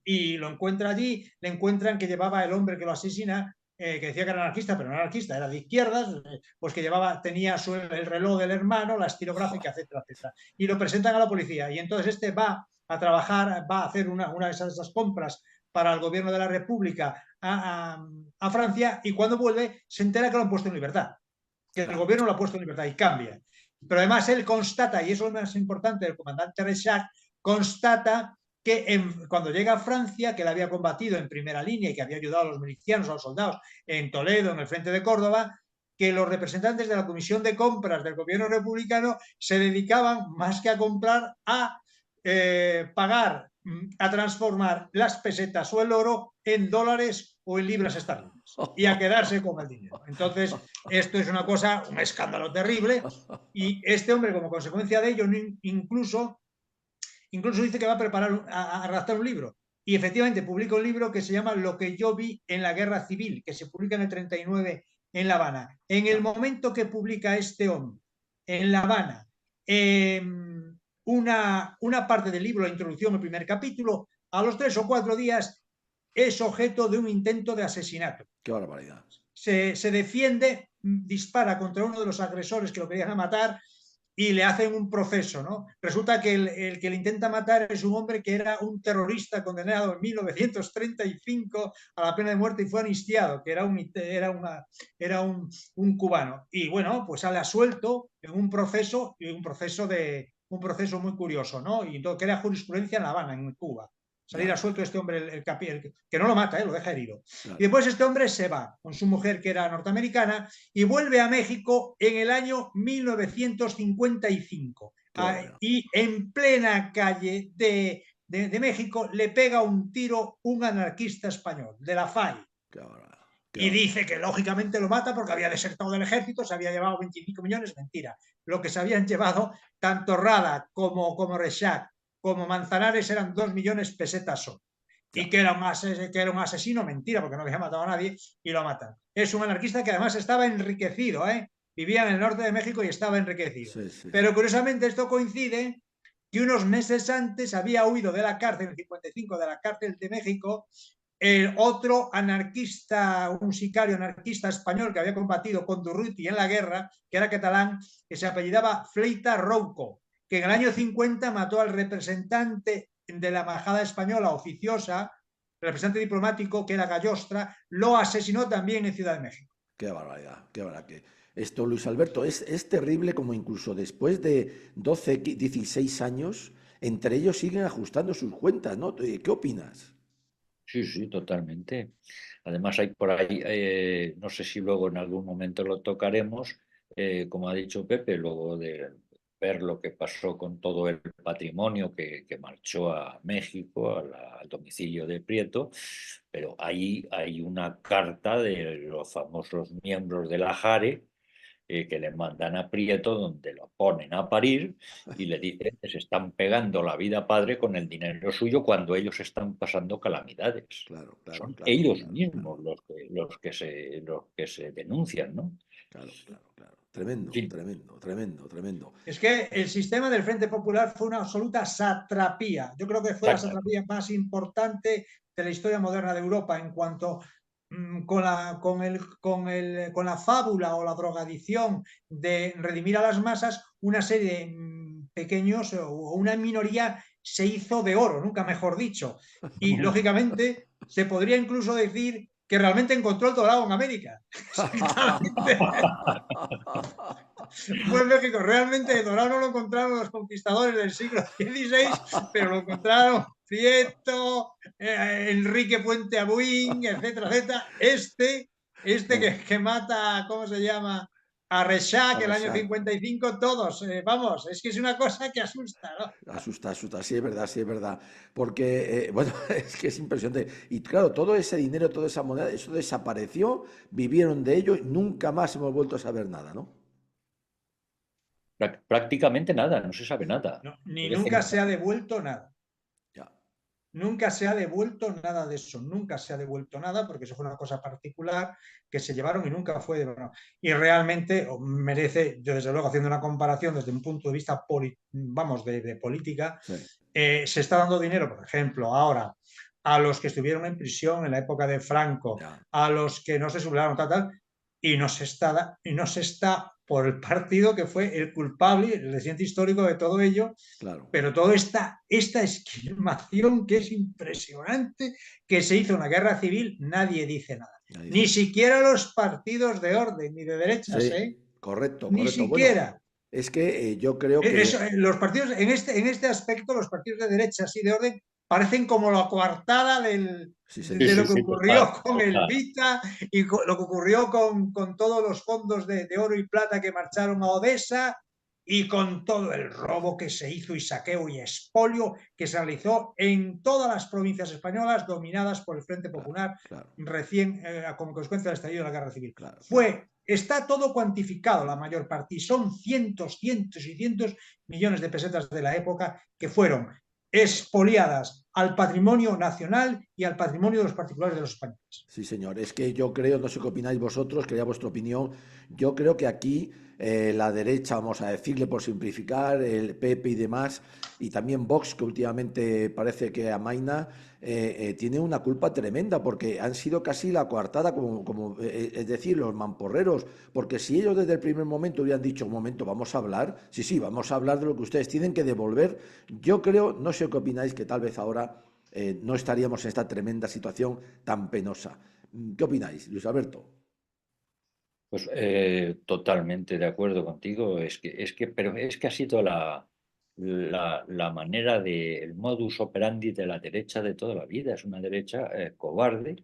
y lo encuentra allí, le encuentran que llevaba el hombre que lo asesina, que decía que era anarquista, pero no era anarquista, era de izquierdas, pues que tenía el reloj del hermano, la estilográfica, etcétera, etcétera. Y lo presentan a la policía, y entonces este va a trabajar, va a hacer una de esas compras para el gobierno de la República a Francia, y cuando vuelve se entera que lo han puesto en libertad, que el gobierno lo ha puesto en libertad, y cambia. Pero además él constata, y eso es lo más importante, el comandante Resac constata que cuando llega a Francia, que él había combatido en primera línea y que había ayudado a los milicianos, a los soldados en Toledo, en el frente de Córdoba, que los representantes de la Comisión de Compras del gobierno republicano se dedicaban, más que a comprar, a pagar, a transformar las pesetas o el oro en dólares o en libras esterlinas y a quedarse con el dinero. Entonces, esto es una cosa, un escándalo terrible, y este hombre, como consecuencia de ello, incluso dice que va a preparar, a redactar un libro. Y efectivamente publica un libro que se llama Lo que yo vi en la Guerra Civil, que se publica en el 39 en La Habana. En el momento que publica este hombre en La Habana una parte del libro, la introducción, el primer capítulo, a los 3 o 4 días es objeto de un intento de asesinato. Qué barbaridad. Se defiende, dispara contra uno de los agresores que lo querían matar, y le hacen un proceso, ¿no? Resulta que el que le intenta matar es un hombre que era un terrorista condenado en 1935 a la pena de muerte y fue amnistiado, que era un cubano. Y bueno, pues sale suelto en un proceso muy curioso, ¿no? Y entonces crea jurisprudencia en La Habana, en Cuba. Salir a suelto este hombre, el que no lo mata, lo deja herido. Claro. Y después este hombre se va con su mujer, que era norteamericana, y vuelve a México en el año 1955. Y en plena calle de México le pega un tiro un anarquista español, de la FAI. Y dice que lógicamente lo mata porque había desertado del ejército, se había llevado 25 millones, mentira. Lo que se habían llevado tanto Rada como Resac como Manzanares eran 2 millones pesetas solo. Y que era un asesino, mentira, porque no había matado a nadie, y lo matan. Es un anarquista que además estaba enriquecido, vivía en el norte de México y estaba enriquecido. Sí. Pero curiosamente esto coincide que unos meses antes había huido de la cárcel, en el 55, de la cárcel de México, el otro anarquista, un sicario anarquista español que había combatido con Durruti en la guerra, que era catalán, que se apellidaba Fleita Rouco, que en el año 50 mató al representante de la embajada española oficiosa, el representante diplomático, que era Gallostra, lo asesinó también en Ciudad de México. Qué barbaridad, qué barbaridad. Esto, Luis Alberto, es terrible como incluso después de 12, 16 años, entre ellos siguen ajustando sus cuentas, ¿no? ¿Qué opinas? Sí, sí, totalmente. Además hay por ahí, no sé si luego en algún momento lo tocaremos, como ha dicho Pepe, luego de ver lo que pasó con todo el patrimonio que marchó a México, al domicilio de Prieto, pero ahí hay una carta de los famosos miembros de la JARE, que le mandan a Prieto, donde lo ponen a parir y le dicen que se están pegando la vida padre con el dinero suyo cuando ellos están pasando calamidades. Claro, claro, Son claro, ellos claro, claro, mismos los que se denuncian, ¿no? claro, claro, claro. En Tremendo, fin, tremendo, tremendo, tremendo. Es que el sistema del Frente Popular fue una absoluta satrapía. Yo creo que fue la exacto. satrapía más importante de la historia moderna de Europa en cuanto con la fábula o la drogadicción de redimir a las masas, una serie de pequeños o una minoría se hizo de oro, nunca mejor dicho. Y lógicamente se podría incluso decir que realmente encontró el dorado en América. Fue en México. Realmente el dorado no lo encontraron los conquistadores del siglo XVI, pero lo encontraron Prieto, Enrique Puente Abuín, etcétera, etcétera. Que mata, ¿cómo se llama? A Reixac el año Arrasar. 55, todos. Vamos, es que es una cosa que asusta, ¿no? Asusta, asusta, sí es verdad, sí es verdad. Porque, bueno, es que es impresionante. Y claro, todo ese dinero, toda esa moneda, eso desapareció, vivieron de ello y nunca más hemos vuelto a saber nada, ¿no? Prácticamente nada, no se sabe nada. No, ni De vez nunca en se ha cuando. devuelto nada. Ya, Nunca se ha devuelto nada de eso, nunca se ha devuelto nada porque eso fue una cosa particular que se llevaron y nunca fue devuelto. Y realmente merece, yo desde luego haciendo una comparación desde un punto de vista vamos, de política, sí, se está dando dinero, por ejemplo, ahora a los que estuvieron en prisión en la época de Franco, ya, a los que no se sublevaron, y no se está por el partido que fue el culpable, el residente histórico de todo ello, claro. pero toda esta esquilmación que es impresionante, que se hizo en la guerra civil, nadie dice nada. Ya dice Ni nada. siquiera los partidos de orden, ni de derechas, Sí, ¿eh? correcto, Ni correcto. Bueno, siquiera. es que yo creo Eso, que los partidos, en este aspecto, los partidos de derechas y de orden parecen como la coartada sí, Sí, de señor. lo sí, que sí, ocurrió total, con el total. Vita y lo que ocurrió con todos los fondos de oro y plata que marcharon a Odessa y con todo el robo que se hizo y saqueo y expolio que se realizó en todas las provincias españolas dominadas por el Frente Claro, Popular claro, recién como consecuencia del estallido de la Guerra Civil. claro, claro. Está todo cuantificado la mayor parte y son cientos, cientos y cientos millones de pesetas de la época que fueron expoliadas al patrimonio nacional y al patrimonio de los particulares de los españoles. Sí, señor. Es que yo creo, no sé qué opináis vosotros, quería vuestra opinión. Yo creo que aquí la derecha, vamos a decirle por simplificar, el PP y demás, y también Vox, que últimamente parece que amaina, tiene una culpa tremenda porque han sido casi la coartada, es decir, los mamporreros. Porque si ellos desde el primer momento hubieran dicho, un momento, vamos a hablar, sí, sí, vamos a hablar de lo que ustedes tienen que devolver, yo creo, no sé qué opináis, que tal vez ahora no estaríamos en esta tremenda situación tan penosa. ¿Qué opináis, Luis Alberto? Pues totalmente de acuerdo contigo. Pero es que ha sido la manera el modus operandi de la derecha de toda la vida. Es una derecha cobarde.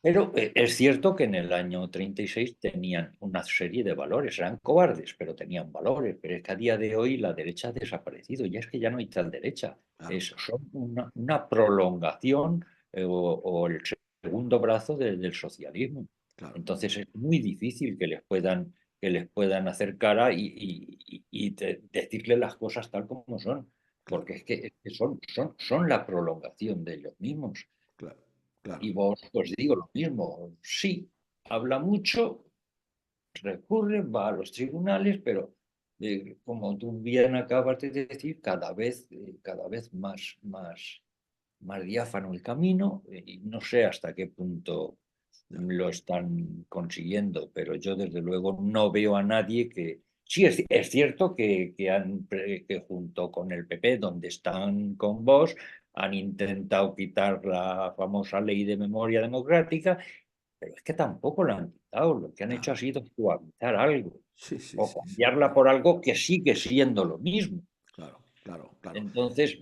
Pero es cierto que en el año 36 tenían una serie de valores. Eran cobardes, pero tenían valores. Pero es que a día de hoy la derecha ha desaparecido. Ya es que ya no hay tal derecha. Claro, Son una prolongación o el segundo brazo del socialismo. claro, Entonces es muy difícil que les puedan hacer cara y decirle las cosas tal como son. claro, Porque es que son la prolongación de ellos mismos. claro, claro. Y vos, pues digo lo mismo, sí, habla mucho, recurre, va a los tribunales, pero como tú bien acabas de decir, cada vez más diáfano el camino, y no sé hasta qué punto lo están consiguiendo, pero yo desde luego no veo a nadie que... Sí, es cierto que junto con el PP, donde están con vos, han intentado quitar la famosa ley de memoria democrática, pero es que tampoco la han quitado, lo que han hecho ha Claro. sido suavizar algo Sí, sí, o sí, sí. cambiarla por algo que sigue siendo lo mismo. Claro, claro, claro. Entonces,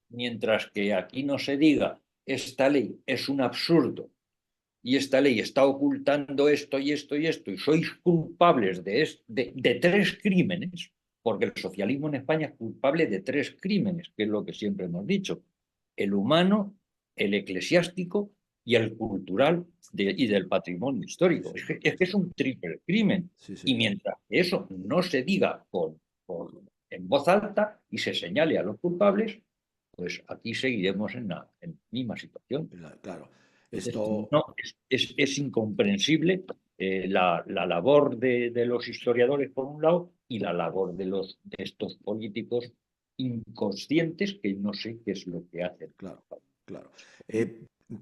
mientras que aquí no se diga, esta ley es un absurdo y esta ley está ocultando esto y esto y esto, y sois culpables de tres crímenes, porque el socialismo en España es culpable de tres crímenes, que es lo que siempre hemos dicho: el humano, el eclesiástico y el cultural y del patrimonio histórico. Sí, Es que es un triple crimen. sí, Y señor. mientras que eso no se diga en voz alta y se señale a los culpables, pues aquí seguiremos en la misma situación. Claro. Entonces, Esto, no, es incomprensible la labor de los historiadores por un lado y la labor de estos políticos inconscientes que no sé qué es lo que hacen. claro, claro.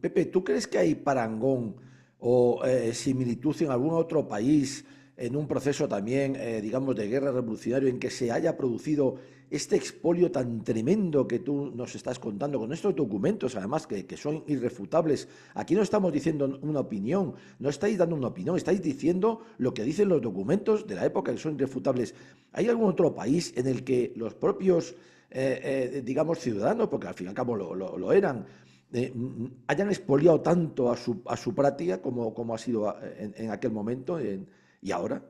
Pepe, ¿tú crees que hay parangón o similitud en algún otro país en un proceso también, digamos, de guerra revolucionaria en que se haya producido este expolio tan tremendo que tú nos estás contando con estos documentos, además que son irrefutables? Aquí no estamos diciendo una opinión, no estáis dando una opinión, estáis diciendo lo que dicen los documentos de la época que son irrefutables. ¿Hay algún otro país en el que los propios digamos, ciudadanos, porque al fin y al cabo lo eran, hayan expoliado tanto a su práctica como ha sido en aquel momento y ahora?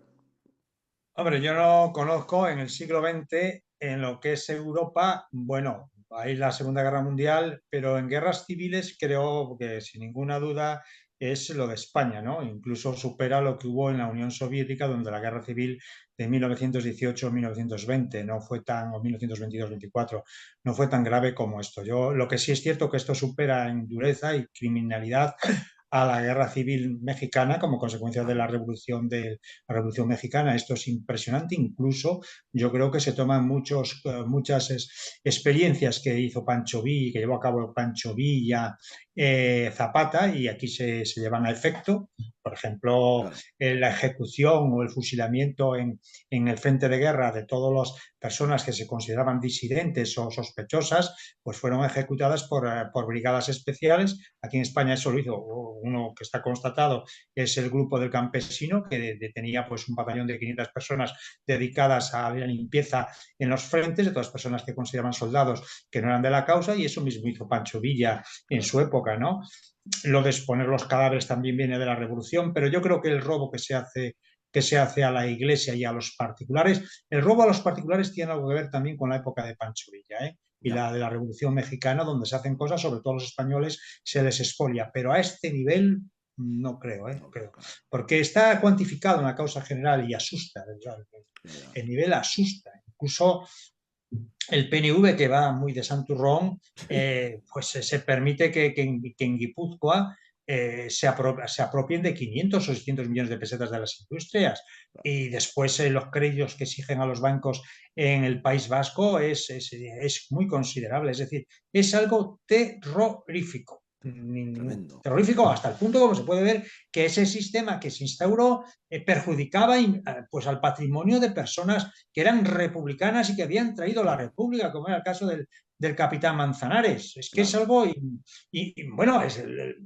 Hombre, yo no conozco en el siglo XX en lo que es Europa, bueno, hay la Segunda Guerra Mundial, pero en guerras civiles creo que sin ninguna duda es lo de España, ¿no? Incluso supera lo que hubo en la Unión Soviética, donde la guerra civil de 1918-1920 no fue tan, o 1922-24, no fue tan grave como esto. Yo, lo que sí es cierto que esto supera en dureza y criminalidad a la guerra civil mexicana como consecuencia de Claro, la Revolución Mexicana. Esto es impresionante. Incluso yo creo que se toman muchas experiencias que hizo Pancho Villa, que llevó a cabo Pancho Villa, Zapata, y aquí se llevan a efecto. Por ejemplo, claro, la ejecución o el fusilamiento en el frente de guerra de todas las personas que se consideraban disidentes o sospechosas, pues fueron ejecutadas por brigadas especiales. Aquí en España eso lo hizo uno que está constatado, es el grupo del campesino, que tenía pues un batallón de 500 personas dedicadas a la limpieza en los frentes de todas las personas que consideraban soldados que no eran de la causa, y eso mismo hizo Pancho Villa en claro, su época, ¿no? Lo de exponer los cadáveres también viene de la Revolución, pero yo creo que el robo que se hace a la iglesia y a los particulares, el robo a los particulares tiene algo que ver también con la época de Pancho Villa, ¿eh? Y ya, la de la Revolución Mexicana, donde se hacen cosas, sobre todo los españoles, se les expolia, pero a este nivel no creo, ¿eh? No no, creo. claro, Porque está cuantificado en la causa general y asusta, ya, ya. el nivel asusta. Incluso el PNV, que va muy de santurrón, pues se permite que en Guipúzcoa se apropien de 500 o 600 millones de pesetas de las industrias. Y después los créditos que exigen a los bancos en el País Vasco es muy considerable. Es decir, es algo terrorífico. Tremendo. Terrorífico hasta el punto, como se puede ver, que ese sistema que se instauró perjudicaba pues al patrimonio de personas que eran republicanas y que habían traído la Claro, República, como era el caso del capitán Manzanares. Es que es claro, algo, bueno,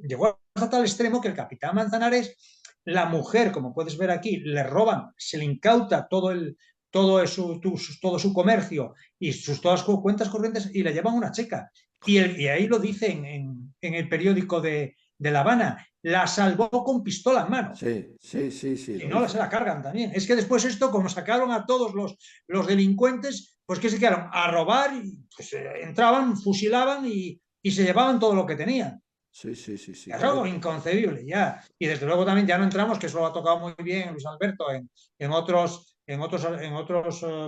llegó hasta tal extremo que el capitán Manzanares, la mujer, como puedes ver aquí, le roban, se le incauta todo su comercio y todas sus cuentas corrientes, y le llevan una checa. Y ahí lo dicen en el periódico de La Habana, la salvó con pistola en mano. sí, sí, sí, sí, Y lo no se dicen. la cargan también. Es que después esto, como sacaron a todos los delincuentes, pues que se quedaron a robar, y pues, entraban, fusilaban y se llevaban todo lo que tenían. Sí, sí, sí, sí, Es algo correcto. inconcebible ya. Y desde luego también ya no entramos, que eso lo ha tocado muy bien Luis Alberto en otros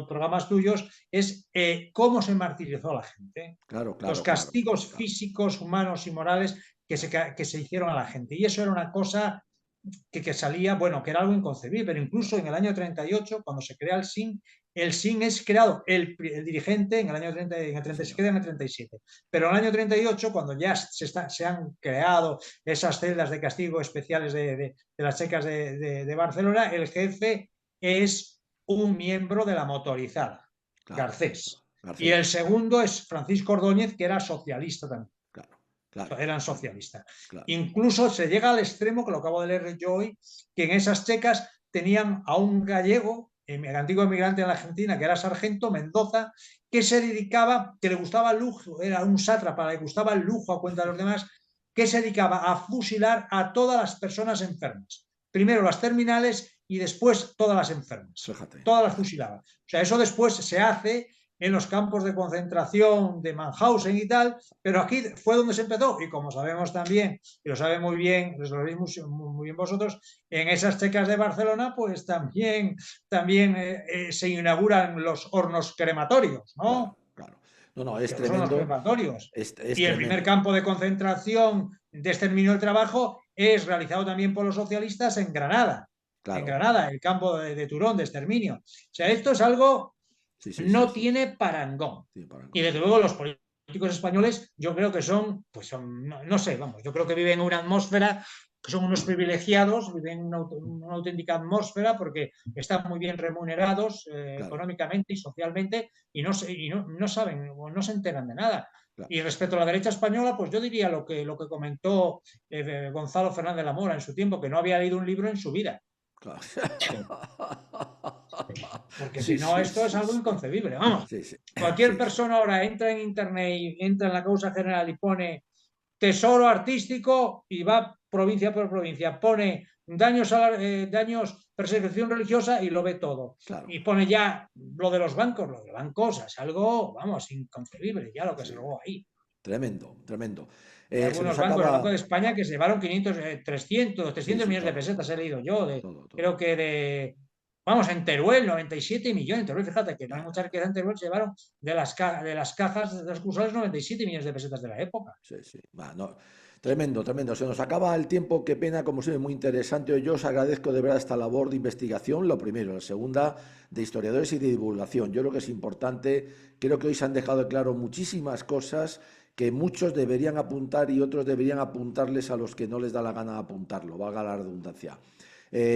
programas tuyos, es cómo se martirizó a la gente. Claro, Los claro, claro, castigos claro. físicos, humanos y morales que se hicieron a la gente. Y eso era una cosa que salía, bueno, que era algo inconcebible, pero incluso en el año 38, cuando se crea el SIN, el SIN es creado, el dirigente en el año 30, en el 30 se queda en el 37, pero en el año 38, cuando ya se han creado esas celdas de castigo especiales de las checas de Barcelona, el jefe es un miembro de la motorizada, Claro, Garcés. Garcés. Y el segundo es Francisco Ordóñez, que era socialista también. Claro, eran socialistas. claro. Incluso se llega al extremo, que lo acabo de leer yo hoy, que en esas checas tenían a un gallego, antiguo emigrante en la Argentina, que era sargento, Mendoza, que se dedicaba, que le gustaba el lujo, era un sátrapa, le gustaba el lujo a cuenta de los demás, que se dedicaba a fusilar a todas las personas enfermas. Primero las terminales y después todas las enfermas. Fíjate. Todas las fusilaba. O sea, eso después se hace en los campos de concentración de Mauthausen y tal, pero aquí fue donde se empezó, y como sabemos también, y lo saben muy bien, lo sabéis muy bien vosotros, en esas checas de Barcelona, pues también se inauguran los hornos crematorios, ¿no? Claro. No, es los tremendo. hornos crematorios. Es y el tremendo. primer campo de concentración de exterminio del trabajo es realizado también por los socialistas en Granada. Claro. En Granada, el campo de Turón de exterminio. O sea, esto es algo no tiene parangón. Y desde luego los políticos españoles yo creo que son, no sé, vamos, yo creo que viven en una atmósfera, que son unos privilegiados, viven en una auténtica atmósfera porque están muy bien remunerados económicamente y socialmente y no saben o no se enteran de nada. Claro. Y respecto a la derecha española, pues yo diría lo que comentó Gonzalo Fernández de la Mora en su tiempo, que no había leído un libro en su vida. Claro. Porque si no, esto es algo inconcebible. Vamos, cualquier persona ahora entra en internet y entra en la causa general y pone tesoro artístico y va provincia por provincia, pone daños, persecución religiosa y lo ve todo. Claro. Y pone ya lo de los bancos, es algo, vamos, inconcebible ya lo que se robó ahí. Tremendo. Algunos bancos, el Banco de España, que se llevaron 300 millones de pesetas, he leído yo. Todo. Creo que en Teruel, 97 millones. En Teruel, fíjate que no hay mucha riqueza en Teruel, se llevaron de las cajas de los cursales 97 millones de pesetas de la época. Sí. Tremendo. Se nos acaba el tiempo, qué pena, como siempre, muy interesante. Yo os agradezco de verdad esta labor de investigación, lo primero. La segunda, de historiadores y de divulgación. Yo creo que es importante, creo que hoy se han dejado claro muchísimas cosas que muchos deberían apuntar y otros deberían apuntarles a los que no les da la gana apuntarlo, valga la redundancia.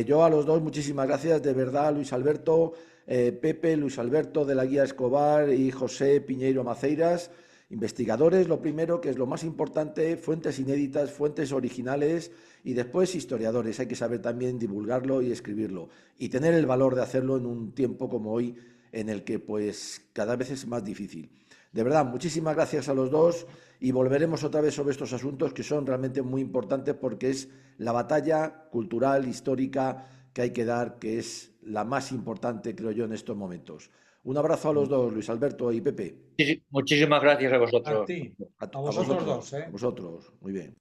Yo a los dos, muchísimas gracias, de verdad, Luis Alberto, Pepe, Luis Alberto de la Guía Escobar y José Piñeiro Maceiras, investigadores, lo primero, que es lo más importante, fuentes inéditas, fuentes originales y después historiadores. Hay que saber también divulgarlo y escribirlo y tener el valor de hacerlo en un tiempo como hoy en el que pues cada vez es más difícil. De verdad, muchísimas gracias a los dos y volveremos otra vez sobre estos asuntos que son realmente muy importantes porque es la batalla cultural, histórica que hay que dar, que es la más importante, creo yo, en estos momentos. Un abrazo a los dos, Luis Alberto y Pepe. Muchísimas gracias a vosotros. A ti, a vosotros dos. A vosotros, muy bien.